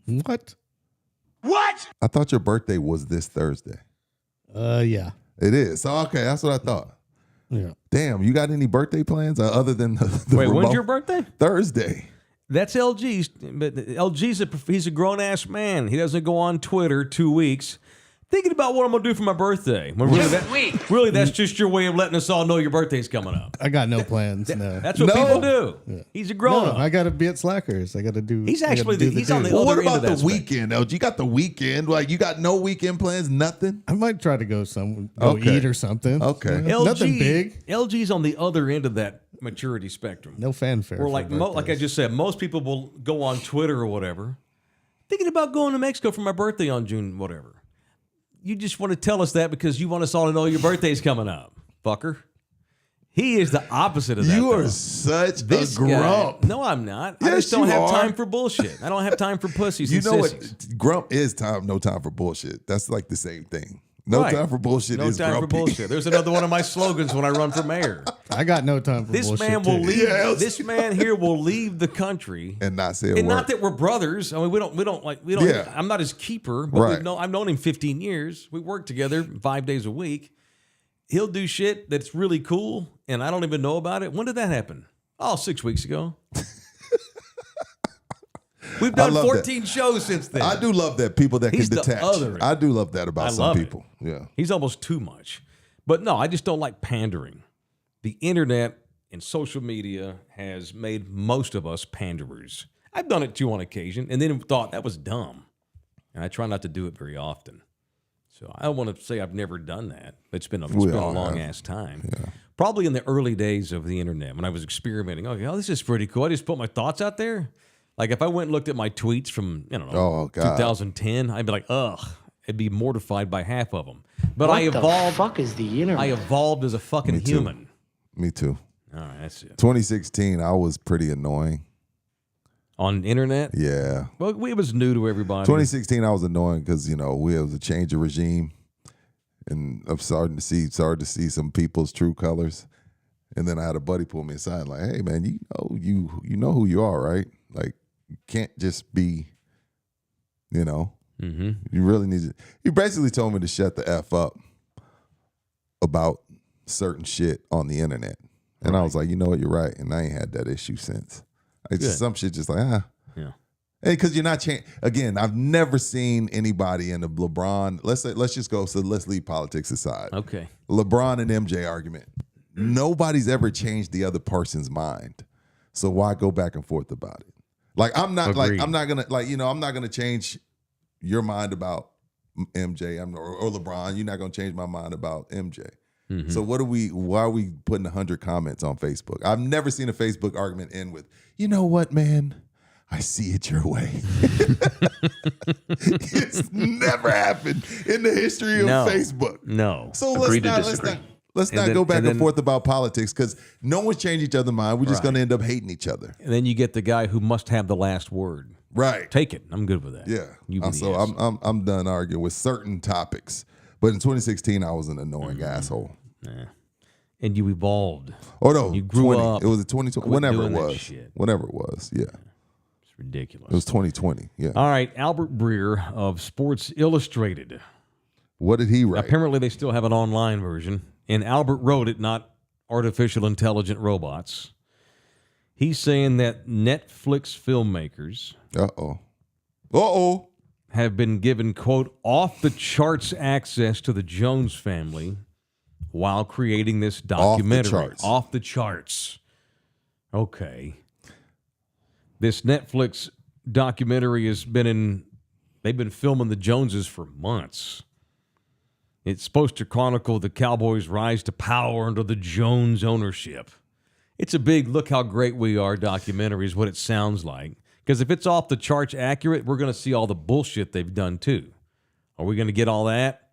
D: What?
C: I thought your birthday was this Thursday.
D: Yeah.
C: It is. So, okay, that's what I thought.
D: Yeah.
C: Damn, you got any birthday plans other than the
B: Wait,
C: remote?
B: when's your birthday?
C: Thursday.
B: That's LG's. But LG's he's a grown-ass man. He doesn't go on Twitter 2 weeks thinking about what I'm going to do for my birthday. When really, that's just your way of letting us all know your birthday's coming up.
D: I got no plans. No.
B: That's what people do. Yeah. He's a grown-up.
D: I got to be at Slackers. I got to do.
B: He's actually he's on the
C: Well,
B: other
C: what
B: end of
C: about
B: that
C: the weekend, LG? You got the weekend. Like, you got no weekend plans? Nothing?
D: I might try to go eat or something.
C: Okay.
D: Nothing big.
B: LG's on the other end of that maturity spectrum.
D: No fanfare.
B: Or like I just said, most people will go on Twitter or whatever, thinking about going to Mexico for my birthday on June whatever. You just want to tell us that because you want us all to know your birthday's coming up, fucker. He is the opposite of that.
C: You are such a grump.
B: No, I'm not.
C: Yes,
B: I just don't
C: you
B: have
C: are.
B: time for bullshit. I don't have time for pussies and sissies.
C: What? Grump is no time for bullshit. That's like the same thing. No time for bullshit is grumpy.
B: No time for bullshit. There's another one of my slogans when I run for mayor.
D: I got no time for bullshit.
B: This man will leave. This man here will leave the country
C: and not say a
B: and
C: word.
B: not that we're brothers. I mean, we don't.
C: Yeah.
B: I'm not his keeper, but
C: Right.
B: I've known him 15 years. We work together 5 days a week. He'll do shit that's really cool, and I don't even know about it. When did that happen? Oh, 6 weeks ago. We've done 14 shows since then.
C: I do love that people that
B: He's
C: can
B: the
C: detach.
B: other end.
C: I do love that about some people.
B: It.
C: Yeah.
B: He's almost too much. But no, I just don't like pandering. The internet and social media has made most of us panderers. I've done it too on occasion and then thought that was dumb. And I try not to do it very often. So I don't want to say I've never done that. It's been a long-ass time.
C: Yeah.
B: Probably in the early days of the internet when I was experimenting. Okay, this is pretty cool. I just put my thoughts out there. Like if I went and looked at my tweets from, 2010, I'd be like, ugh. I'd be mortified by half of them. But I evolved.
F: What the fuck is the internet?
B: I evolved as a fucking human.
C: Me too.
B: All right, that's it.
C: 2016, I was pretty annoying.
B: On the internet?
C: Yeah.
B: Well, it was new to everybody.
C: 2016, I was annoying because, we was a change of regime. And I'm starting to see some people's true colors. And then I had a buddy pull me aside like, hey, man, you know who you are, right? Like, you can't just be,
B: Mm-hmm.
C: You really need to. He basically told me to shut the F up about certain shit on the internet. And I was like, you know what, you're right. And I ain't had that issue since. It's just some shit just like,
B: Yeah.
C: Because you're not changing. Again, I've never seen anybody in the LeBron. Let's leave politics aside.
B: Okay.
C: LeBron and MJ argument. Nobody's ever changed the other person's mind. So why go back and forth about it? Like I'm not gonna change your mind about MJ or LeBron. You're not gonna change my mind about MJ. Mm-hmm. So why are we putting 100 comments on Facebook? I've never seen a Facebook argument end with, you know what, man? I see it your way. It's never happened in the history of Facebook.
B: No.
C: So let's not go back and forth about politics because no one's changed each other's mind. We're just going to end up hating each other.
B: And then you get the guy who must have the last word.
C: Right.
B: Take it. I'm good with that.
C: Yeah.
B: You be the
C: So
B: asshole.
C: I'm done arguing with certain topics. But in 2016, I was an annoying asshole.
B: Yeah. And you evolved.
C: Oh no,
B: You grew
C: 20.
B: up.
C: It was a 2020.
B: Quit
C: Whenever it
B: doing that
C: was.
B: shit.
C: Whenever it was. Yeah.
B: It's ridiculous.
C: It was 2020. Yeah.
B: All right, Albert Breer of Sports Illustrated.
C: What did he write?
B: Apparently, they still have an online version, and Albert wrote it, not artificial intelligent robots. He's saying that Netflix filmmakers have been given, quote, off-the-charts access to the Jones family while creating this documentary. Off the charts. Okay. This Netflix documentary they've been filming the Joneses for months. It's supposed to chronicle the Cowboys' rise to power under the Jones ownership. It's a big look how great we are documentary is what it sounds like. Because if it's off the charts accurate, we're going to see all the bullshit they've done too. Are we going to get all that?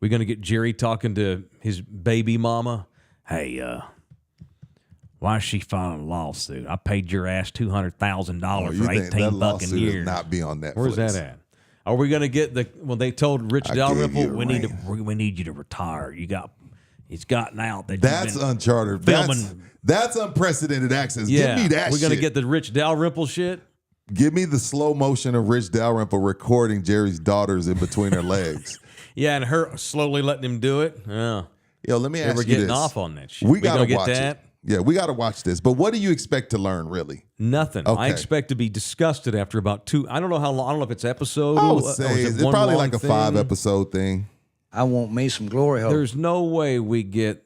B: We're going to get Jerry talking to his baby mama. Hey, why is she filing a lawsuit? I paid your ass $200,000 for 18 fucking years.
C: Not be on Netflix.
B: Where's that at? Are we going to get when they told Rich Dalrymple we need you to retire? It's gotten out that
C: that's uncharted. That's unprecedented access.
B: Yeah,
C: Give me that.
B: We're going to get the Rich Dalrymple shit.
C: Give me the slow motion of Rich Dalrymple recording Jerry's daughters in between her legs.
B: Yeah, and her slowly letting him do it. Yeah.
C: Yo, let me ask you this.
B: We're getting off on that shit.
C: We got to watch
B: that?
C: it. Yeah, we got to watch this. But what do you expect to learn, really?
B: Nothing.
C: Okay.
B: I expect to be disgusted after about two. I don't know how long. I don't know if it's episode.
C: I would
B: or
C: say
B: is
C: it's
B: one
C: probably
B: long
C: like a
B: thing.
C: 5-episode thing.
F: I want me some glory hole.
B: There's no way we get.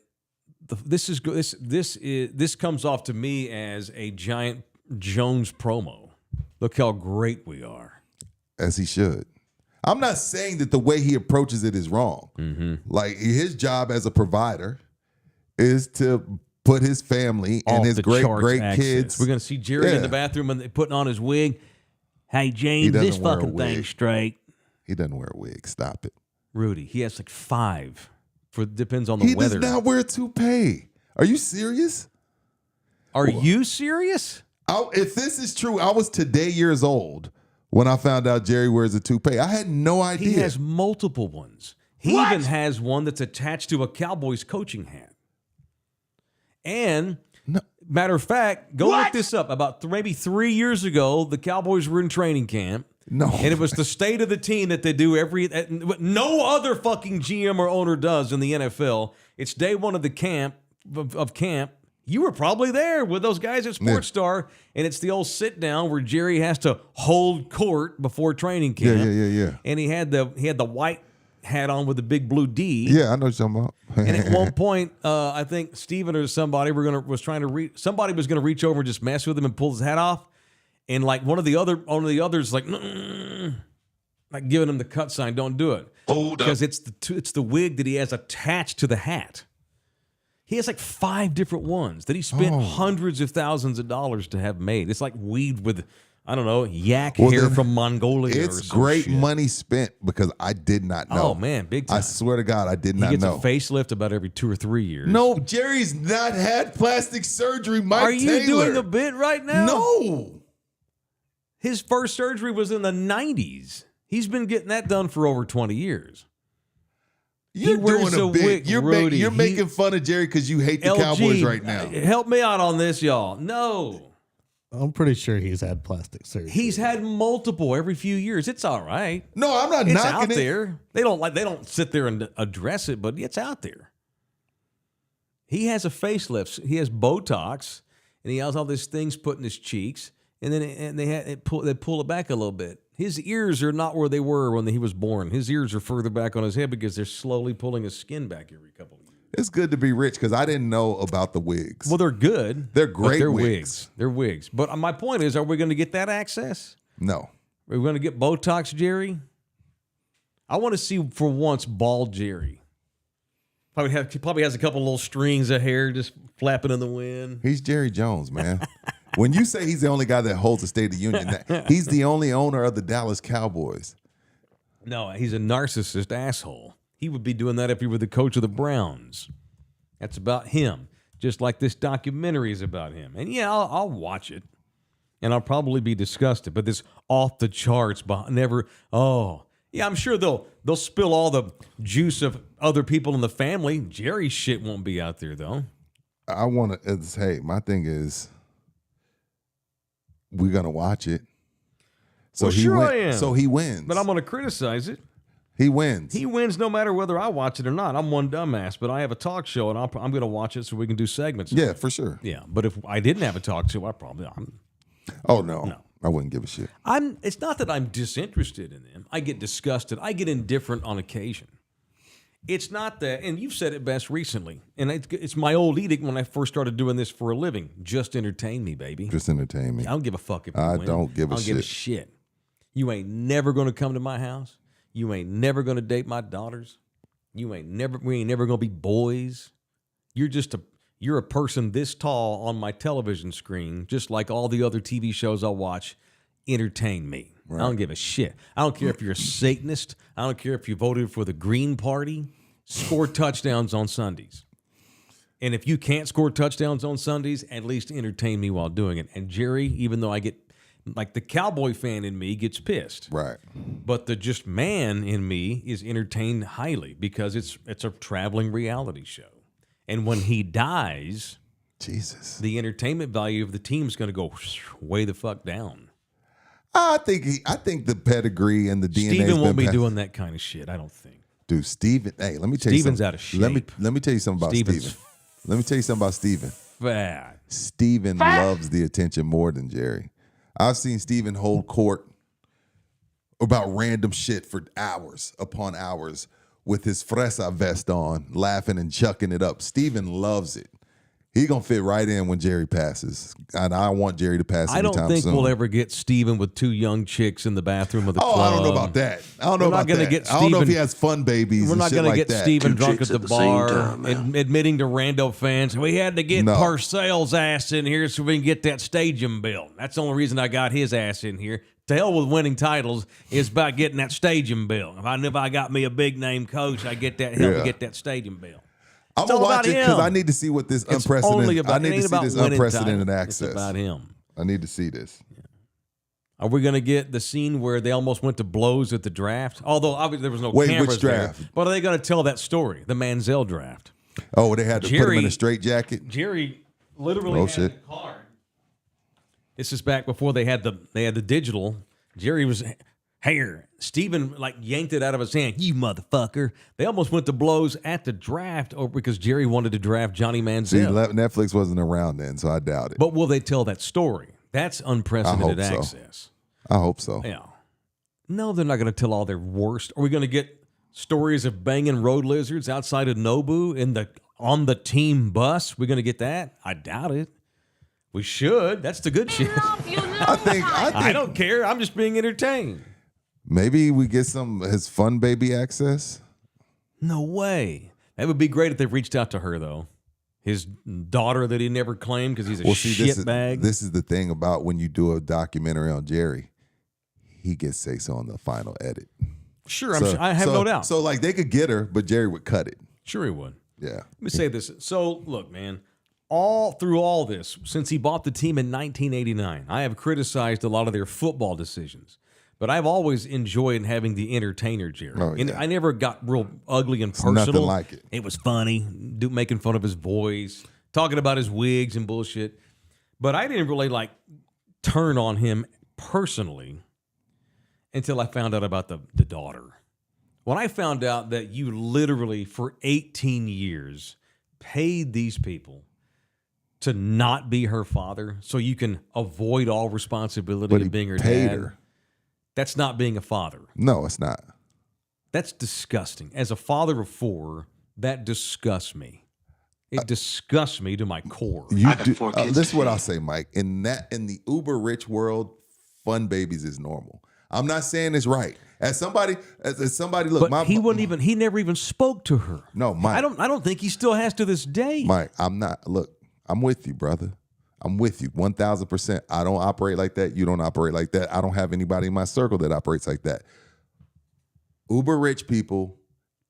B: This comes off to me as a giant Jones promo. Look how great we are.
C: As he should. I'm not saying that the way he approaches it is wrong. Mm-hmm. Like his job as a provider is to put his family and his great kids.
B: We're going to see Jerry in the bathroom and putting on his wig. Hey, James, this fucking thing's straight.
C: He doesn't wear a wig. Stop it.
B: Rudy, he has like 5. Depends on the weather.
C: He does not wear a toupee. Are you serious?
B: Are you serious?
C: If this is true, I was today years old when I found out Jerry wears a toupee. I had no idea.
B: He has multiple ones. He even has one that's attached to a Cowboys coaching hat. And, matter of fact, go look this up. About maybe 3 years ago, the Cowboys were in training camp.
C: No.
B: And it was the state of the team that they do what no other fucking GM or owner does in the NFL. It's day one of the camp. You were probably there with those guys at Sports Star, and it's the old sit down where Jerry has to hold court before training camp.
C: Yeah.
B: And he had the white hat on with the big blue D.
C: Yeah, I know what you're talking about.
B: And at one point, I think Steven or somebody was going to reach over and just mess with him and pull his hat off, and like one of the others like giving him the cut sign, don't do it, because it's the wig that he has attached to the hat. He has like 5 different ones that he spent hundreds of thousands of dollars to have made. It's like weed with, I don't know, yak hair from Mongolia.
C: It's
B: or some
C: great
B: shit.
C: money spent because I did not know.
B: Oh, man, big time.
C: I swear to God, I did not know.
B: He gets a facelift about every 2 or 3 years.
C: No, Jerry's not had plastic surgery. Mike
B: Are you
C: Taylor.
B: doing a bit right now?
C: No.
B: His first surgery was in the 90s. He's been getting that done for over 20 years.
C: You're doing a bit. You're making fun of Jerry because you hate the Cowboys right now.
B: Help me out on this, y'all. No.
D: I'm pretty sure he's had plastic surgery.
B: He's had multiple every few years. It's all right.
C: No, I'm not
B: It's
C: knocking
B: out
C: it.
B: there. They don't sit there and address it, but it's out there. He has a facelift. He has Botox, and he has all these things put in his cheeks, and then they pull it back a little bit. His ears are not where they were when he was born. His ears are further back on his head because they're slowly pulling his skin back every couple of years.
C: It's good to be rich because I didn't know about the wigs.
B: Well, they're good.
C: They're great
B: they're
C: wigs.
B: They're wigs. But my point is, are we going to get that access?
C: No.
B: Are we going to get Botox Jerry? I want to see, for once, bald Jerry. Probably has a couple little strings of hair just flapping in the wind.
C: He's Jerry Jones, man. When you say he's the only guy that holds the State of the Union, he's the only owner of the Dallas Cowboys.
B: No, he's a narcissist asshole. He would be doing that if he were the coach of the Browns. That's about him. Just like this documentary is about him. And yeah, I'll watch it. and I'll probably be disgusted. But this off the charts, never. Oh, yeah, I'm sure they'll spill all the juice of other people in the family. Jerry's shit won't be out there though.
C: I want to. Hey, my thing is, we're gonna watch it. So
B: Well, sure I am.
C: So he wins.
B: But I'm going to criticize it.
C: He wins.
B: He wins no matter whether I watch it or not. I'm one dumbass, but I have a talk show, and I'm going to watch it so we can do segments.
C: Yeah, for sure.
B: Yeah, but if I didn't have a talk show,
C: Oh no, I wouldn't give a shit.
B: It's not that I'm disinterested in them. I get disgusted. I get indifferent on occasion. It's not that, and you've said it best recently, and it's my old edict when I first started doing this for a living. Just entertain me, baby.
C: Just entertain me.
B: I don't give a fuck if you
C: I
B: win.
C: don't give a
B: I don't
C: shit.
B: give a shit. You ain't never going to come to my house. You ain't never going to date my daughters. We ain't never going to be boys. You're a person this tall on my television screen, just like all the other TV shows I watch. Entertain me. Right. I don't give a shit. I don't care if you're a Satanist. I don't care if you voted for the Green Party. Score touchdowns on Sundays. And if you can't score touchdowns on Sundays, at least entertain me while doing it. And Jerry, even though I get, like the Cowboy fan in me gets pissed.
C: Right.
B: But the just man in me is entertained highly because it's a traveling reality show. And when he dies,
C: Jesus,
B: the entertainment value of the team is going to go way the fuck down.
C: I think the pedigree and the DNA.
B: Steven won't be doing that kind of shit, I don't think.
C: Dude, Steven, hey, let me tell you something.
B: Steven's out of shape.
C: Let me tell you something about Steven. Let me tell you something about Steven.
B: Fat.
C: Steven loves the attention more than Jerry. I've seen Steven hold court about random shit for hours upon hours with his fresa vest on, laughing and chucking it up. Steven loves it. He gonna fit right in when Jerry passes, and I want Jerry to pass.
B: I don't think
C: soon.
B: we'll ever get Steven with two young chicks in the bathroom of the club.
C: I don't know about that. I don't know about that. I don't know if he has fun babies.
B: We're not
C: going to
B: get Steven drunk at the bar, admitting to rando fans, we had to get Parcells' ass in here so we can get that stadium built. That's the only reason I got his ass in here. To hell with winning titles is about getting that stadium built. If I got me a big name coach, I get that help to get that stadium built.
C: I'm gonna watch it because I need to see what this unprecedented. I need to see this unprecedented access.
B: It's about him.
C: I need to see this.
B: Yeah. Are we gonna get the scene where they almost went to blows at the draft? Although obviously there was no cameras
C: which draft?
B: there. But are they gonna tell that story? The Manziel draft.
C: Oh, they had to put him in a straitjacket.
B: Jerry literally had the card. This is back before they had the digital. Jerry was. Here, Steven yanked it out of his hand. You motherfucker. They almost went to blows at the draft because Jerry wanted to draft Johnny Manziel.
C: See, Netflix wasn't around then, so I doubt it.
B: But will they tell that story? That's unprecedented access.
C: I hope so.
B: Yeah. No, they're not going to tell all their worst. Are we going to get stories of banging road lizards outside of Nobu on the team bus? We're going to get that? I doubt it. We should. That's the good shit.
C: I think
B: I don't care. I'm just being entertained.
C: Maybe we get his fun baby access.
B: No way. That would be great if they reached out to her, though. His daughter that he never claimed because he's a shitbag.
C: This is the thing about when you do a documentary on Jerry. He gets say-so on the final edit.
B: Sure, I have no doubt.
C: So, they could get her, but Jerry would cut it.
B: Sure he would.
C: Yeah.
B: Let me say this. So, look, man. All through all this, since he bought the team in 1989, I have criticized a lot of their football decisions. But I've always enjoyed having the entertainer, Jerry.
C: Oh, yeah.
B: And I never got real ugly and personal.
C: Nothing like it.
B: It was funny, making fun of his voice, talking about his wigs and bullshit. But I didn't really turn on him personally until I found out about the daughter. When I found out that you literally for 18 years paid these people to not be her father so you can avoid all responsibility of being her
C: paid
B: dad.
C: Her.
B: That's not being a father.
C: No, it's not.
B: That's disgusting. As a father of four, that disgusts me. It disgusts me to my core.
C: This is what I'll say, Mike. In the uber rich world, fun babies is normal. I'm not saying it's right. As somebody, look,
B: but he never even spoke to her.
C: No, Mike.
B: I don't think he still has to this day.
C: Mike, I'm with you, brother. I'm with you 1,000%. I don't operate like that. You don't operate like that. I don't have anybody in my circle that operates like that. Uber rich people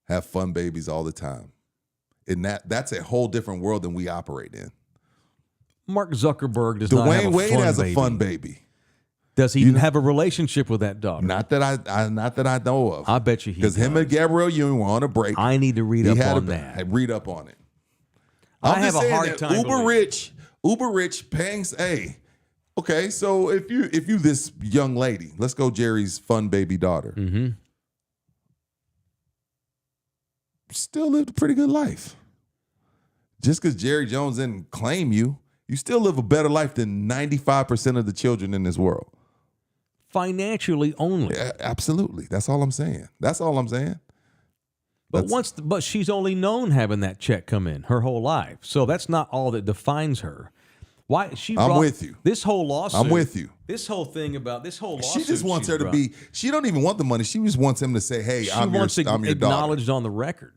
C: have fun babies all the time. And that's a whole different world than we operate in.
B: Mark Zuckerberg does not have
C: Dwayne
B: a
C: Wade
B: fun
C: has
B: baby.
C: a fun baby.
B: Does he have a relationship with that daughter?
C: Not that I know of.
B: I bet you he
C: because him
B: does.
C: and Gabrielle Union were on a break.
B: I need to read up on that.
C: Read up on it.
B: I
C: I'm
B: have
C: just
B: a
C: saying
B: hard
C: that
B: time
C: Uber rich paying. Hey, okay, so if you this young lady, let's go Jerry's fun baby daughter.
B: Mm-hmm.
C: Still lived a pretty good life. Just because Jerry Jones didn't claim you, you still live a better life than 95% of the children in this world.
B: Financially only.
C: Yeah, absolutely. That's all I'm saying.
B: But she's only known having that check come in her whole life. So that's not all that defines her. Why
C: I'm with you.
B: This whole lawsuit.
C: I'm with you.
B: This whole thing about this whole lawsuit.
C: She just wants her to be. She don't even want the money. She just wants him to say, "Hey, I'm your daughter."
B: Acknowledged on the record.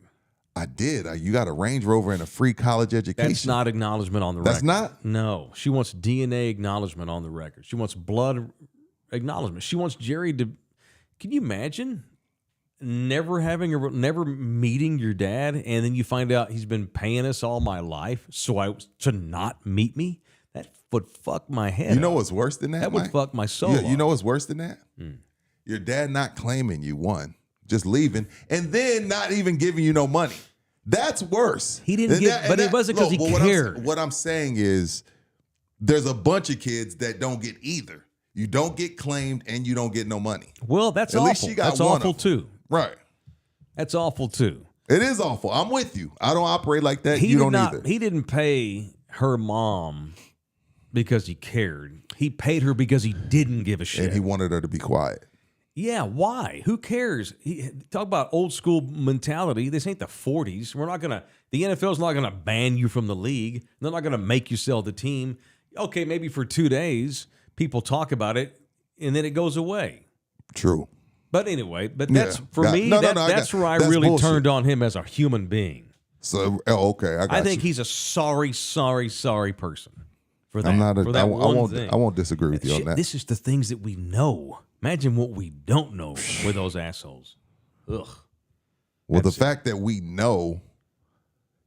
C: I did. You got a Range Rover and a free college education.
B: That's not acknowledgement on the record.
C: That's not?
B: No. She wants DNA acknowledgement on the record. She wants blood acknowledgement. She wants Jerry to. Can you imagine never meeting your dad, and then you find out he's been paying us all my life, to not meet me? That would fuck my head.
C: You know what's worse than that?
B: That would
C: Mike?
B: fuck my soul.
C: You know what's worse than that? Your dad not claiming you, one, just leaving, and then not even giving you no money. That's worse.
B: He didn't it wasn't because he cared.
C: What I'm saying is, there's a bunch of kids that don't get either. You don't get claimed, and you don't get no money.
B: Well, that's
C: At
B: awful.
C: least she got
B: That's
C: one
B: awful too.
C: Right.
B: That's awful too.
C: It is awful. I'm with you. I don't operate like that.
B: He
C: You
B: did
C: don't
B: not,
C: either.
B: He didn't pay her mom because he cared. He paid her because he didn't give a shit.
C: And he wanted her to be quiet.
B: Yeah, why? Who cares? Talk about old school mentality. This ain't the 40s. The NFL's not gonna ban you from the league. They're not gonna make you sell the team. Okay, maybe for 2 days, people talk about it, and then it goes away.
C: True.
B: But anyway, that's
C: where
B: I really
C: bullshit.
B: turned on him as a human being.
C: So okay, I
B: think he's a sorry person for that.
C: I'm not.
B: For that
C: I won't disagree with you on that.
B: This is the things that we know. Imagine what we don't know with those assholes. Ugh.
C: Well, the fact that we know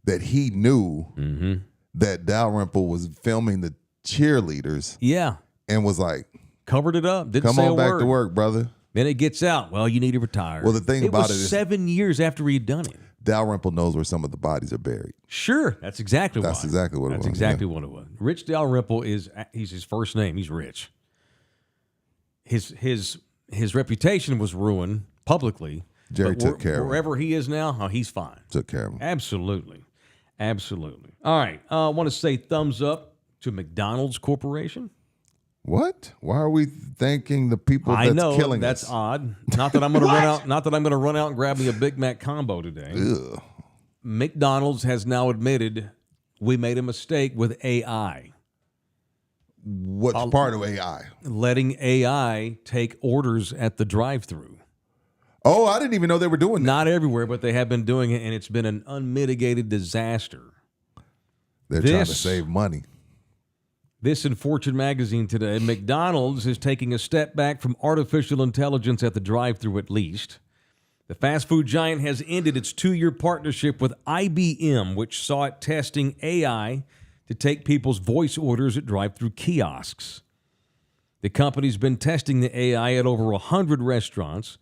C: that he knew that Dalrymple was filming the cheerleaders, and was like,
B: covered it up. Didn't
C: "Come
B: say
C: on
B: a
C: back
B: word.
C: to work, brother."
B: Then it gets out. Well, you need to retire.
C: Well, the thing
B: it
C: about
B: was
C: it is
B: 7 years after he'd done it.
C: Dalrymple knows where some of the bodies are buried.
B: Sure, that's exactly
C: That's exactly what it was.
B: That's exactly what it was. Rich Dalrymple he's his first name. He's rich. His reputation was ruined publicly.
C: Jerry took care of him.
B: Wherever he is now, he's fine.
C: Took care of him.
B: Absolutely. All right. I want to say thumbs up to McDonald's Corporation.
C: What? Why are we thanking the people that's killing
B: that's
C: us?
B: odd. Not that I'm going to run out. Not that I'm going to run out and grab me a Big Mac combo today.
C: Ugh.
B: McDonald's has now admitted we made a mistake with AI.
C: What's part of AI?
B: Letting AI take orders at the drive-thru.
C: Oh, I didn't even know they were doing that.
B: Not everywhere, but they have been doing it, and it's been an unmitigated disaster.
C: They're trying to save money.
B: This in Fortune magazine today, McDonald's is taking a step back from artificial intelligence at the drive-thru at least. The fast food giant has ended its 2-year partnership with IBM, which saw it testing AI to take people's voice orders at drive-thru kiosks. The company's been testing the AI at over 100 restaurants,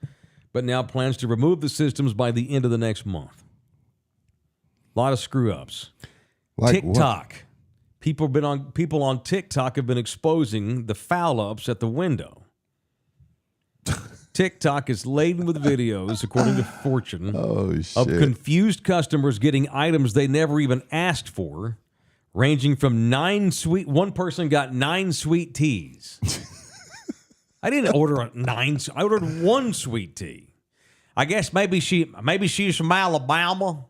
B: but now plans to remove the systems by the end of the next month. A lot of screw-ups.
C: Like
B: TikTok.
C: What?
B: People on TikTok have been exposing the foul-ups at the window. TikTok is laden with videos, according to Fortune, of confused customers getting items they never even asked for, ranging from one person got 9 sweet teas. I didn't order 9. I ordered 1 sweet tea. I guess maybe she's from Alabama.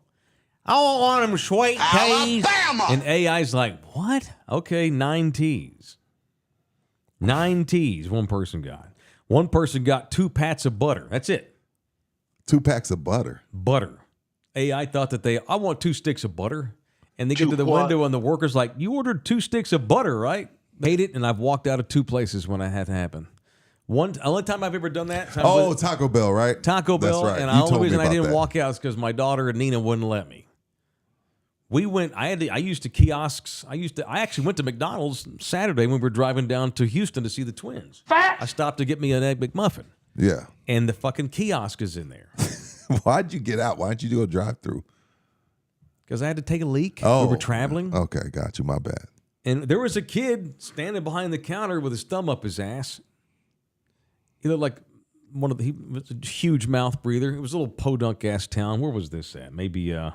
B: I don't want them sweet teas.
E: Alabama!
B: And AI's like, what? Okay, 9 teas. 9 teas one person got. One person got 2 pats of butter. That's it.
C: 2 packs of butter.
B: Butter. AI thought that I want 2 sticks of butter. And they get to the window and the worker's like, you ordered 2 sticks of butter, right? Made it, and I've walked out of 2 places when I had to happen. Only time I've ever done that.
C: Taco Bell, right?
B: Taco Bell.
C: That's right.
B: And the only reason I didn't walk out is because my daughter and Nina wouldn't let me. I used to kiosks. I actually went to McDonald's Saturday when we were driving down to Houston to see the Twins. I stopped to get me an Egg McMuffin.
C: Yeah.
B: And the fucking kiosk is in there.
C: Why'd you get out? Why didn't you do a drive-through?
B: Because I had to take a leak.
C: Oh.
B: We were traveling.
C: Okay, got you. My bad.
B: And there was a kid standing behind the counter with his thumb up his ass. He looked like he was a huge mouth breather. It was a little podunk-ass town. Where was this at? Maybe one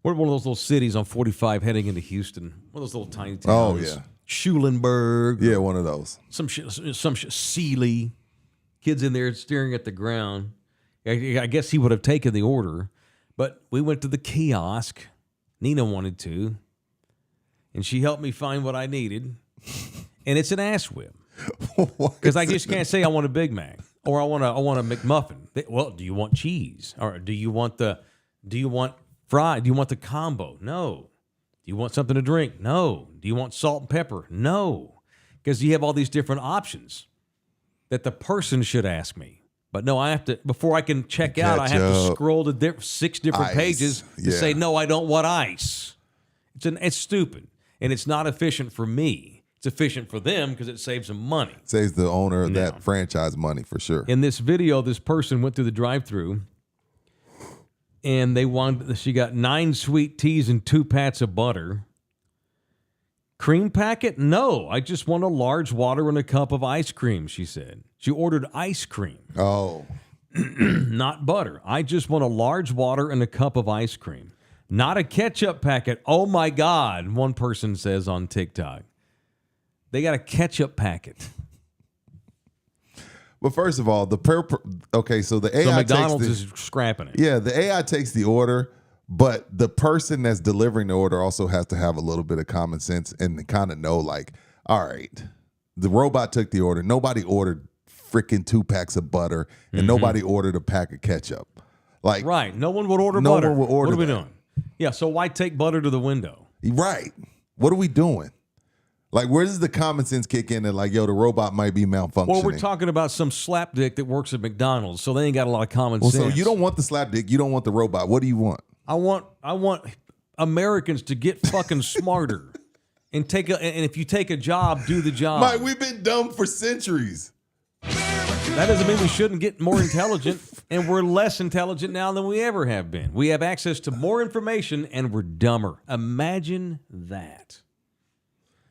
B: of those little cities on 45 heading into Houston. One of those little tiny towns.
C: Oh, yeah.
B: Schulenburg.
C: Yeah, one of those.
B: Some shit. Sealy. Kids in there staring at the ground. I guess he would have taken the order. But we went to the kiosk. Nina wanted to. And she helped me find what I needed. And it's an ass whip. Because I just can't say I want a Big Mac or I want a McMuffin. Well, do you want cheese? Or do you want fried? Do you want the combo? No. Do you want something to drink? No. Do you want salt and pepper? No. Because you have all these different options that the person should ask me. But no, I have to, before I can check out, I have to scroll to 6 different pages to say, no, I don't want ice. It's stupid. And it's not efficient for me. It's efficient for them because it saves them money.
C: Saves the owner of that franchise money for sure.
B: In this video, this person went through the drive-thru and she got 9 sweet teas and 2 pats of butter. Cream packet? No, I just want a large water and a cup of ice cream, she said. She ordered ice cream.
C: Oh.
B: Not butter. I just want a large water and a cup of ice cream. Not a ketchup packet. Oh, my God, one person says on TikTok. They got a ketchup packet.
C: Well, first of all, so the AI
B: so McDonald's is scrapping it.
C: Yeah, the AI takes the order, but the person that's delivering the order also has to have a little bit of common sense and kind of know, like, all right, the robot took the order. Nobody ordered freaking 2 packs of butter, and nobody ordered a pack of ketchup. Like,
B: right. No one would order
C: no
B: butter.
C: one would order
B: What are we
C: that.
B: doing? Yeah, so why take butter to the window?
C: Right. What are we doing? Like, where does the common sense kick in and like, yo, the robot might be malfunctioning?
B: Well, we're talking about some slapdick that works at McDonald's, so they ain't got a lot of common sense.
C: So you don't want the slapdick, you don't want the robot. What do you want?
B: I want Americans to get fucking smarter and if you take a job, do the job.
C: Mike, we've been dumb for centuries.
B: That doesn't mean we shouldn't get more intelligent, and we're less intelligent now than we ever have been. We have access to more information, and we're dumber. Imagine that.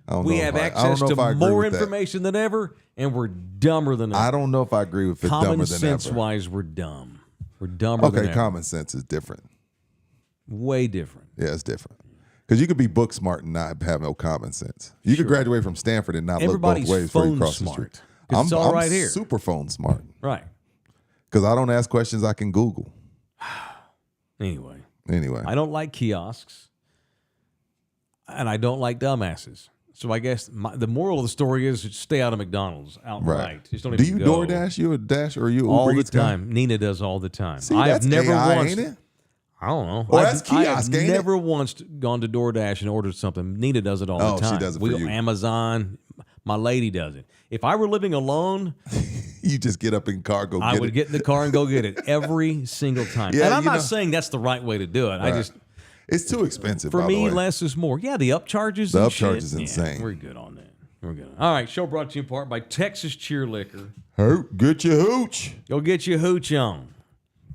B: We have access to more information than ever, and we're dumber than ever.
C: I don't know if I agree with it. Dumber than ever.
B: Common sense-wise, we're dumb. We're dumber than ever.
C: Okay, common sense is different.
B: Way different.
C: Yeah, it's different. Because you could be book smart and not have no common sense. You could graduate from Stanford and not look both ways before you cross the street.
B: I'm right here.
C: Super phone smart.
B: Right.
C: Because I don't ask questions I can Google.
B: Anyway.
C: I
B: don't like kiosks, and I don't like dumbasses. So I guess the moral of the story is stay out of McDonald's outright.
C: Right.
B: Just don't
C: Do
B: even
C: you
B: go.
C: DoorDash? You a Dash or you Uber
B: all the
C: Eats guy?
B: time? Nina does all the time.
C: See,
B: I
C: that's
B: have never
C: AI,
B: once.
C: ain't it?
B: I don't know.
C: Well, that's kiosk,
B: I have
C: ain't it?
B: never once gone to DoorDash and ordered something. Nina does it all the time.
C: She does it for you.
B: Amazon. My lady does it. If I were living alone,
C: you just get up in the car,
B: I would get in the car and go get it every single time.
C: Yeah,
B: and I'm not saying that's the right way to do it.
C: Right. It's too expensive.
B: For
C: by
B: me,
C: the way.
B: less is more. Yeah, the upcharges.
C: The
B: and
C: upcharge
B: shit.
C: is insane.
B: Yeah, we're good on that. We're good. All right, show brought to you in part by Texas Cheer Liquor.
C: Get your hooch.
B: Go get your hooch on.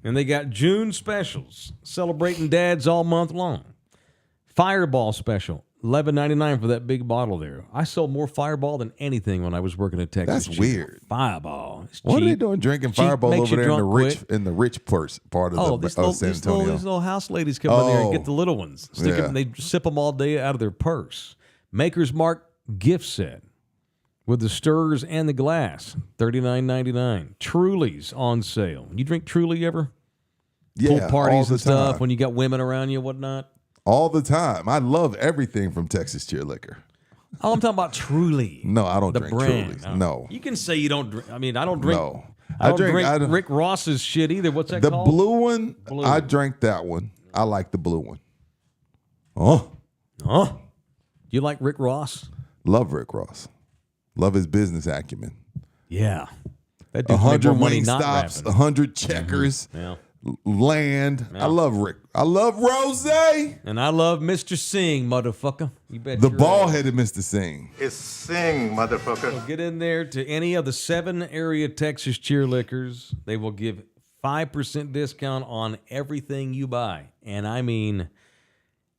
B: And they got June specials, celebrating dads all month long. Fireball special, $11.99 for that big bottle there. I sold more Fireball than anything when I was working at Texas.
C: That's weird.
B: Fireball. It's
C: What
B: cheap.
C: are they doing drinking
B: Cheap,
C: Fireball
B: makes
C: over
B: you
C: there
B: drunk
C: in the rich part of
B: these
C: San Antonio?
B: these little house ladies come in there and
C: Oh.
B: get the little ones. Stick them, they sip them all day out of their purse. Maker's Mark gift set with the stirrers and the glass, $39.99. Truly's on sale. You drink Truly ever?
C: Yeah,
B: Pool parties
C: all the
B: and stuff
C: time.
B: when you got women around you and whatnot.
C: All the time. I love everything from Texas Cheer Liquor.
B: Oh, I'm talking about Truly.
C: No, I don't
B: The
C: drink
B: brand.
C: Trulies. No.
B: You can say you don't drink. I mean, I don't drink.
C: No.
B: I don't drink
C: I don't-
B: Rick Ross's shit either. What's that
C: The
B: called?
C: blue one,
B: Blue.
C: I drank that one. I like the blue one. Oh,
B: Huh? You like Rick Ross?
C: love Rick Ross. Love his business acumen.
B: Yeah. That dude made
C: 100
B: more money
C: wing
B: not
C: stops,
B: rapping.
C: 100 checkers.
B: Yeah.
C: Land.
B: Yeah.
C: I love Rick. I love Rose.
B: And I love Mr. Singh, motherfucker. You bet.
C: The ball-headed Mr. Singh.
E: It's sing, motherfucker.
B: So get in there to any of the 7 area Texas cheer liquors. They will give 5% discount on everything you buy. And I mean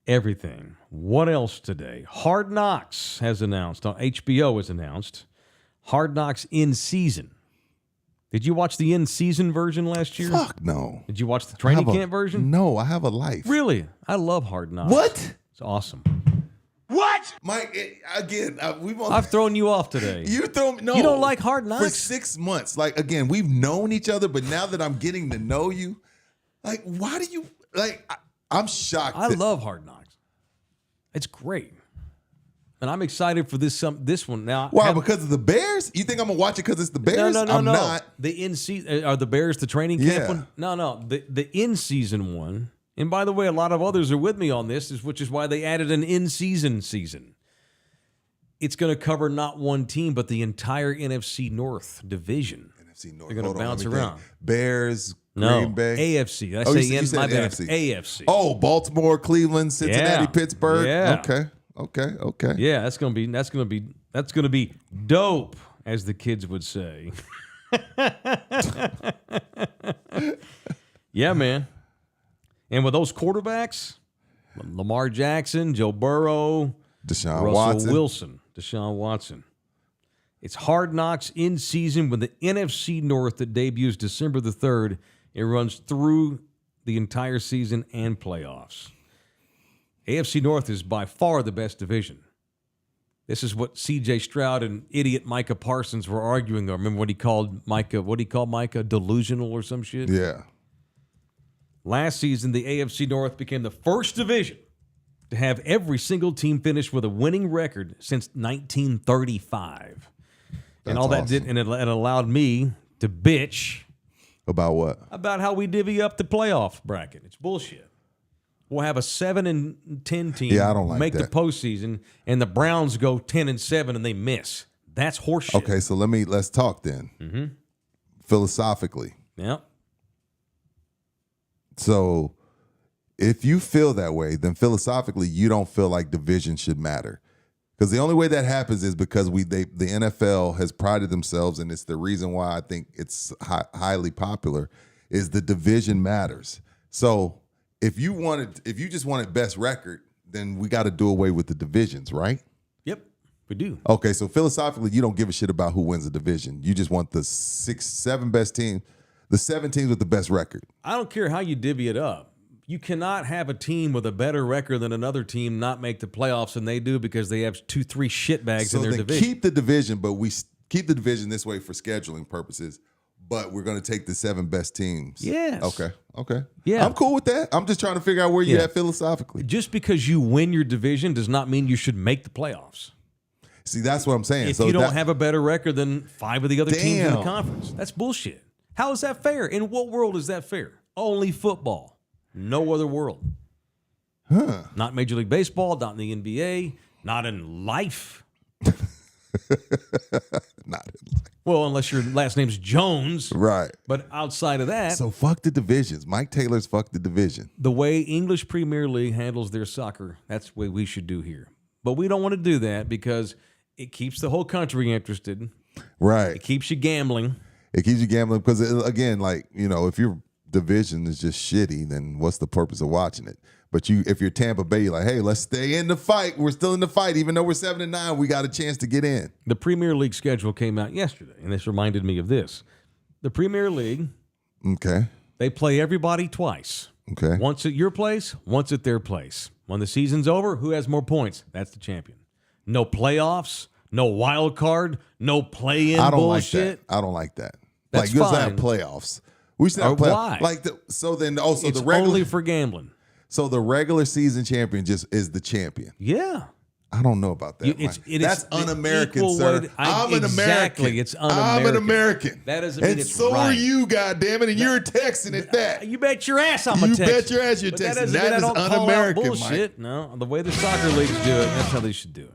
B: everything. What else today? Hard Knocks has announced, on HBO has announced, Hard Knocks in season. Did you watch the in-season version last year?
C: Fuck no.
B: Did you watch the training camp version?
C: No, I have a life.
B: Really? I love Hard Knocks.
C: What?
B: It's awesome.
E: What?
C: Mike,
B: I've thrown you off today.
C: You throw me. No,
B: You don't like Hard Knocks?
C: For 6 months. Like, again, we've known each other, but now that I'm getting to know you, like, why do you like? I'm shocked.
B: I love Hard Knocks. It's great, and I'm excited for this one now.
C: Why? Because of the Bears? You think I'm gonna watch it because it's the Bears?
B: No.
C: I'm not.
B: The in season are the Bears the training camp
C: Yeah.
B: one? No. The in season one. And by the way, a lot of others are with me on this, which is why they added an in season. It's going to cover not one team, but the entire NFC North division.
C: NFC North.
B: They're going to bounce
C: let me
B: around.
C: think. Bears,
B: No,
C: Green Bay.
B: AFC. I
C: Oh,
B: say
C: you
B: in
C: said
B: my bad.
C: AFC.
B: AFC.
C: Oh, Baltimore, Cleveland, Cincinnati,
B: Yeah.
C: Pittsburgh.
B: Yeah.
C: Okay.
B: Yeah, that's gonna be dope, as the kids would say. Yeah, man. And with those quarterbacks, Lamar Jackson, Joe Burrow, Deshaun Watson. It's Hard Knocks in season with the NFC North that debuts December the 3rd. It runs through the entire season and playoffs. AFC North is by far the best division. This is what C.J. Stroud and idiot Micah Parsons were arguing. I remember what he called Micah? Delusional or some shit?
C: Yeah.
B: Last season, the AFC North became the first division to have every single team finish with a winning record since 1935. And all that
C: awesome.
B: did, and it allowed me to bitch
C: About what?
B: about how we divvy up the playoff bracket. It's bullshit. We'll have a 7-10 team
C: Yeah, I don't like
B: make
C: that.
B: the postseason, and the Browns go 10-7 and they miss. That's horseshit.
C: Okay, so let's talk then. Mm-hmm. Philosophically.
B: Yeah.
C: So if you feel that way, then philosophically you don't feel like division should matter. Because the only way that happens is because the NFL has prided themselves, and it's the reason why I think it's highly popular, is the division matters. So if you just wanted best record, then we got to do away with the divisions, right?
B: Yep, we do.
C: Okay, so philosophically, you don't give a shit about who wins the division. You just want the 7 best teams, the 7 teams with the best record.
B: I don't care how you divvy it up. You cannot have a team with a better record than another team not make the playoffs than they do because they have 2-3 shitbags in their division.
C: Keep the division, but we keep the division this way for scheduling purposes. But we're going to take the 7 best teams.
B: Yes.
C: Okay.
B: Yeah.
C: I'm cool with that. I'm just trying to figure out where you're at philosophically.
B: Just because you win your division does not mean you should make the playoffs.
C: See, that's what I'm saying.
B: If you don't have a better record than 5 of the other teams in the conference, that's bullshit. How is that fair? In what world is that fair? Only football. No other world. Not Major League Baseball, not in the NBA, not in life. Well, unless your last name's Jones.
C: Right.
B: But outside of that.
C: So fuck the divisions. Mike Taylor's fuck the division.
B: The way English Premier League handles their soccer, that's the way we should do here. But we don't want to do that because it keeps the whole country interested.
C: Right.
B: It keeps you gambling.
C: It keeps you gambling because, again, like, if your division is just shitty, then what's the purpose of watching it? But if you're Tampa Bay, you're like, hey, let's stay in the fight. We're still in the fight. Even though we're 7-9, we got a chance to get in.
B: The Premier League schedule came out yesterday, and this reminded me of this. The Premier League,
C: Okay.
B: they play everybody twice.
C: Okay.
B: Once at your place, once at their place. When the season's over, who has more points? That's the champion. No playoffs, no wild card, no play-in
C: I don't
B: bullshit.
C: like that. I don't like that.
B: That's
C: like, you have
B: fine.
C: playoffs. We should have
B: Why?
C: playoffs. Like
B: It's
C: the regular.
B: only for gambling.
C: So the regular season champion just is the champion.
B: Yeah.
C: I don't know about that.
B: That's
C: That's un-American, sir. I'm an
B: exactly,
C: American.
B: It's un-American.
C: I'm an American.
B: That doesn't mean
C: and
B: it's
C: so
B: right.
C: are you, goddammit, and you're a Texan at that.
B: You bet your ass I'm a
C: You
B: Texan.
C: bet your ass you're
B: But
C: Texan.
B: That doesn't mean
C: That
B: I
C: is
B: don't call out
C: un-American,
B: bullshit. No, the way the soccer leagues do it, that's how they should do it.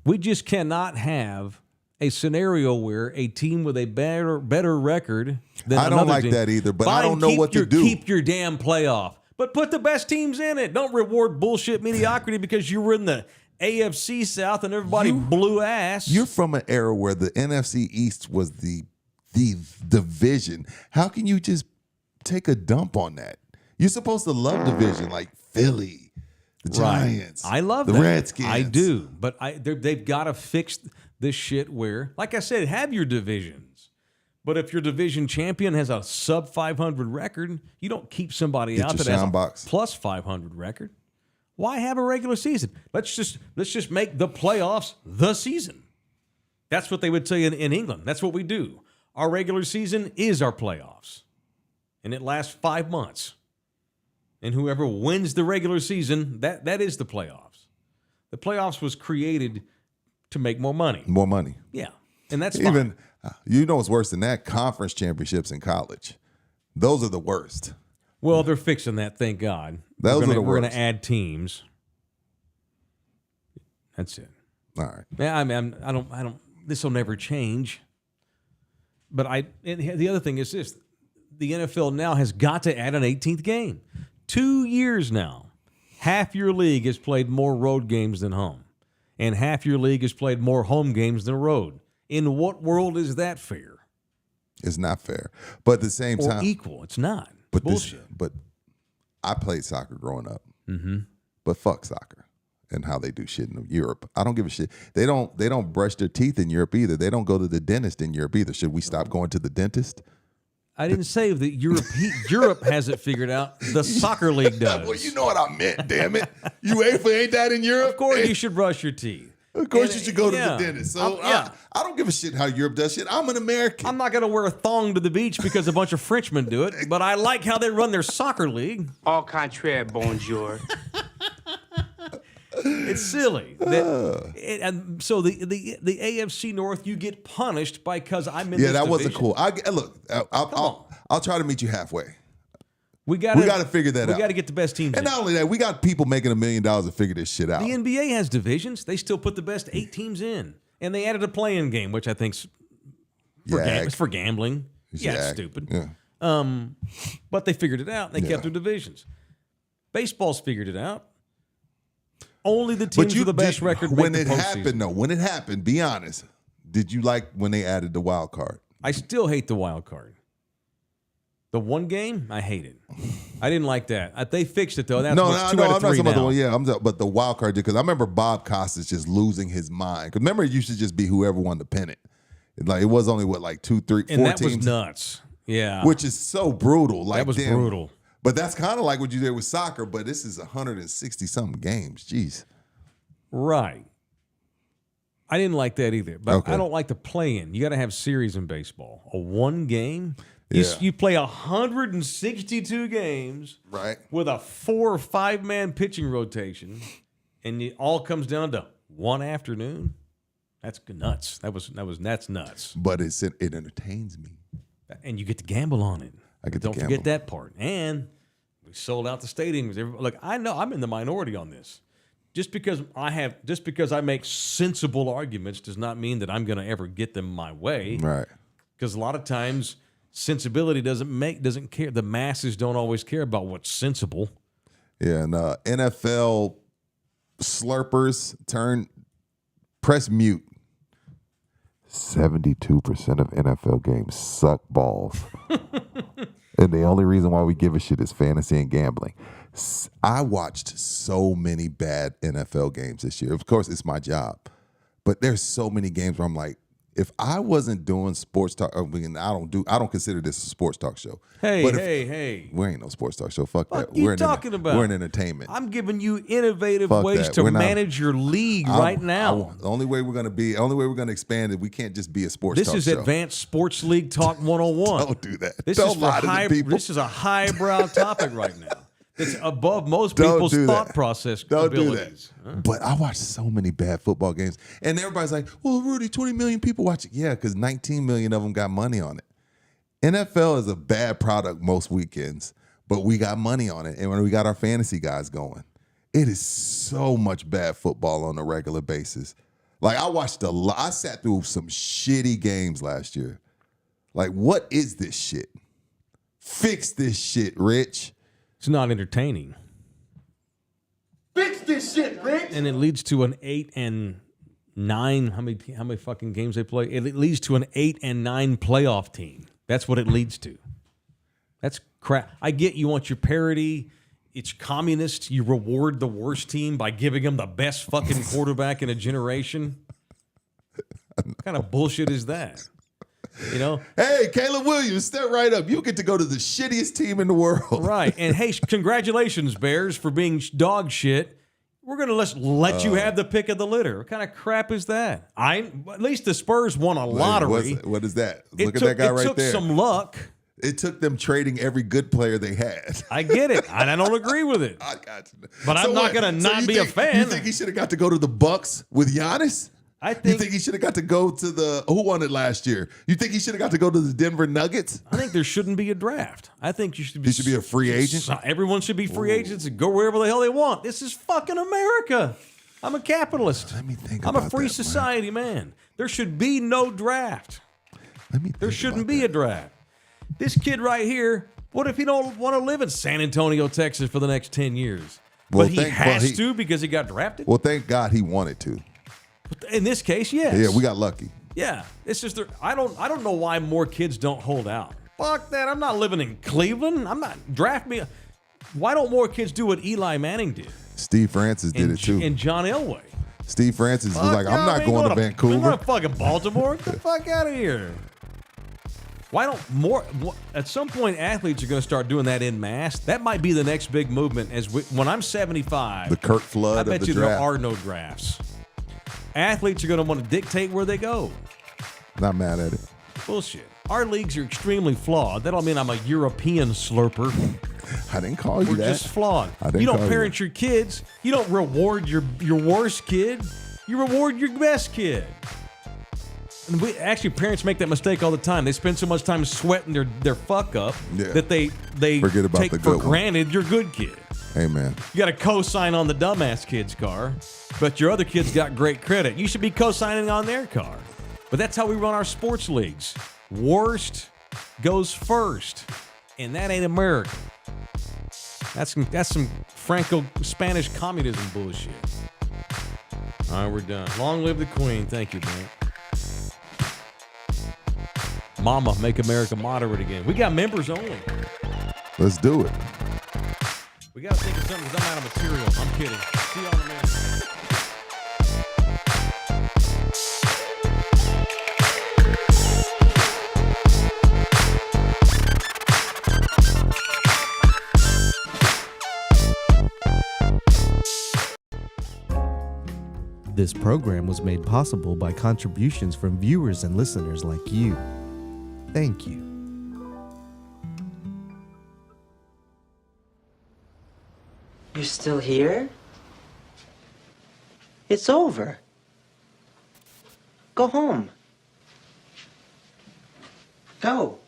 B: We just cannot have a scenario where a team with a better record than
C: I don't
B: another
C: like
B: team,
C: that either, but I
B: fine,
C: don't know what to do.
B: Keep your damn playoff, but put the best teams in it. Don't reward bullshit mediocrity because you were in the AFC South and everybody blew ass.
C: You're from an era where the NFC East was the division. How can you just take a dump on that? You're supposed to love division like Philly, the Giants.
B: I love
C: the
B: that.
C: Redskins.
B: I do, but they've got to fix this shit where, like I said, have your divisions. But if your division champion has a sub 500 record, you don't keep somebody out that has a plus 500 record. Why have a regular season? Let's just make the playoffs the season. That's what they would say in England. That's what we do. Our regular season is our playoffs. And it lasts 5 months. And whoever wins the regular season, that is the playoffs. The playoffs was created to make more money.
C: More money.
B: Yeah. And that's
C: even fine. You know what's worse than that? Conference championships in college. Those are the worst.
B: Well, they're fixing that, thank God.
C: Those are the worst.
B: We're going to add teams. That's it.
C: All right.
B: Yeah, I mean, I don't. This will never change. But the other thing is this: the NFL now has got to add an 18th game. 2 years now, half your league has played more road games than home, and half your league has played more home games than road. In what world is that fair?
C: It's not fair, but at the same time,
B: equal. It's not.
C: But
B: bullshit.
C: But I played soccer growing up. Mm-hmm. But fuck soccer and how they do shit in Europe. I don't give a shit. They don't brush their teeth in Europe either. They don't go to the dentist in Europe either. Should we stop going to the dentist?
B: I didn't say that Europe has it figured out. The soccer league does.
C: Well, you know what I meant, damn it. UEFA ain't that in Europe?
B: Of course you should brush your teeth.
C: Of course you should go to the dentist. So I don't give a shit how Europe does shit. I'm an American.
B: I'm not going to wear a thong to the beach because a bunch of Frenchmen do it, but I like how they run their soccer league.
G: Au contraire, bonjour.
B: It's silly. And so the AFC North, you get punished because I'm in this
C: that
B: division.
C: wasn't cool. I'll try to meet you halfway.
B: We got
C: to figure that out.
B: We got to get the best teams
C: And
B: in.
C: not only that, we got people making $1 million to figure this shit out.
B: The NBA has divisions. They still put the best 8 teams in. And they added a play-in game, which I think's for gambling. It's stupid.
C: Yeah.
B: But they figured it out. They kept their divisions. Baseball's figured it out. Only the teams with the best record make the postseason.
C: When it happened, be honest. Did you like when they added the wild card?
B: I still hate the wild card. The one game, I hate it. I didn't like that. They fixed it though. That's 2 out of 3
C: I'm not talking about the one.
B: now.
C: But the wild card did, because I remember Bob Costas just losing his mind. Because remember, it used to just be whoever won the pennant. It was only 2, 3, 4
B: and that
C: teams.
B: was nuts. Yeah,
C: Which is so brutal.
B: that was brutal.
C: But that's kind of like what you did with soccer. But this is 160 something games. Jeez.
B: Right. I didn't like that either. But
C: Okay.
B: I don't like the play-in. You got to have series in baseball. A one game.
C: Yeah.
B: You play 162 games,
C: Right.
B: with a 4 or 5 man pitching rotation, and it all comes down to one afternoon. That's nuts. That's nuts.
C: But it entertains me.
B: And you get to gamble on it.
C: I get to
B: Don't
C: gamble.
B: forget that part. And we sold out the stadiums. Look, I know I'm in the minority on this. Just because I make sensible arguments does not mean that I'm going to ever get them my way.
C: Right.
B: Because a lot of times sensibility doesn't care. The masses don't always care about what's sensible.
C: Yeah, and NFL slurpers press mute. 72% of NFL games suck balls. And the only reason why we give a shit is fantasy and gambling. I watched so many bad NFL games this year. Of course, it's my job. But there's so many games where I'm like, if I wasn't doing sports talk, I don't consider this a sports talk show.
B: Hey.
C: We ain't no sports talk show. Fuck that.
B: You talking about?
C: We're in entertainment.
B: I'm giving you innovative
C: Fuck
B: ways
C: that.
B: to
C: We're not-
B: manage your league right now.
C: The only way we're gonna expand it, we can't just be a sports talk show.
B: This is Advanced Sports League Talk 101.
C: Don't do that.
B: This
C: Don't
B: is
C: lie to the people.
B: This is a highbrow topic right now. It's above most
C: Don't
B: people's
C: do
B: thought
C: that.
B: process
C: Don't
B: abilities.
C: do that. But I watched so many bad football games, and everybody's like, "Well, Rudy, 20 million people watch it." Yeah, because 19 million of them got money on it. NFL is a bad product most weekends, but we got money on it, and when we got our fantasy guys going, it is so much bad football on a regular basis. Like, I watched a lot. I sat through some shitty games last year. Like, what is this shit? Fix this shit, Rich.
B: It's not entertaining.
E: Fix this shit, Rich.
B: And it leads to an 8-9. How many fucking games they play? It leads to an 8-9 playoff team. That's what it leads to. That's crap. I get you want your parity. It's communist. You reward the worst team by giving them the best fucking quarterback in a generation. What kind of bullshit is that? You know?
C: Hey, Caleb Williams, step right up. You get to go to the shittiest team in the world.
B: Right. And hey, congratulations, Bears, for being dog shit. We're going to let you have the pick of the litter. What kind of crap is that? At least the Spurs won a lottery.
C: What is that? Look at that guy right there.
B: It took some luck.
C: It took them trading every good player they had.
B: I get it. I don't agree with it.
C: I got you.
B: But I'm not going to not be a fan.
C: You think he should have got to go to the Bucks with Giannis? You think he should have got to go to who won it last year? You think he should have got to go to the Denver Nuggets?
B: I think there shouldn't be a draft. I think he should be
C: a free agent.
B: Everyone should be free agents and go wherever the hell they want. This is fucking America. I'm a capitalist.
C: Let me think
B: I'm
C: about
B: a free
C: that,
B: society, man. There should be no draft. There shouldn't be a draft. This kid right here, what if he don't want to live in San Antonio, Texas for the next 10 years?
C: Well,
B: but he has to because he got drafted?
C: Well, thank God he wanted to.
B: In this case, yes.
C: Yeah, we got lucky.
B: Yeah. It's just I don't know why more kids don't hold out. Fuck that. I'm not living in Cleveland. I'm not draft me. Why don't more kids do what Eli Manning did?
C: Steve Francis did it too.
B: And John Elway.
C: Steve Francis was like, I'm not going to Vancouver.
B: I'm going to fucking Baltimore. Get the fuck out of here. Why don't at some point athletes are going to start doing that en masse? That might be the next big movement. When I'm 75,
C: the Kirk Flood of the draft. I bet you there
B: are no drafts. Athletes are going to want to dictate where they go.
C: Not mad at it.
B: Bullshit. Our leagues are extremely flawed. That don't mean I'm a European slurper.
C: I didn't call you that.
B: We're just flawed.
C: You
B: don't parent your kids. You don't reward your worst kid. You reward your best kid. And parents make that mistake all the time. They spend so much time sweating their fuck up that they
C: forget about
B: take
C: the
B: for
C: good
B: granted your good kid.
C: Amen.
B: You got a co-sign on the dumbass kid's car, but your other kid's got great credit. You should be co-signing on their car. But that's how we run our sports leagues. Worst goes first, and that ain't America. That's some Franco-Spanish communism bullshit. All right, we're done. Long live the Queen. Thank you, man. Mama, make America moderate again. We got members only.
C: Let's do it.
B: We got to think of something because I'm out of material. I'm kidding. See y'all in a minute.
H: This program was made possible by contributions from viewers and listeners like you. Thank you.
I: You're still here? It's over. Go home. Go.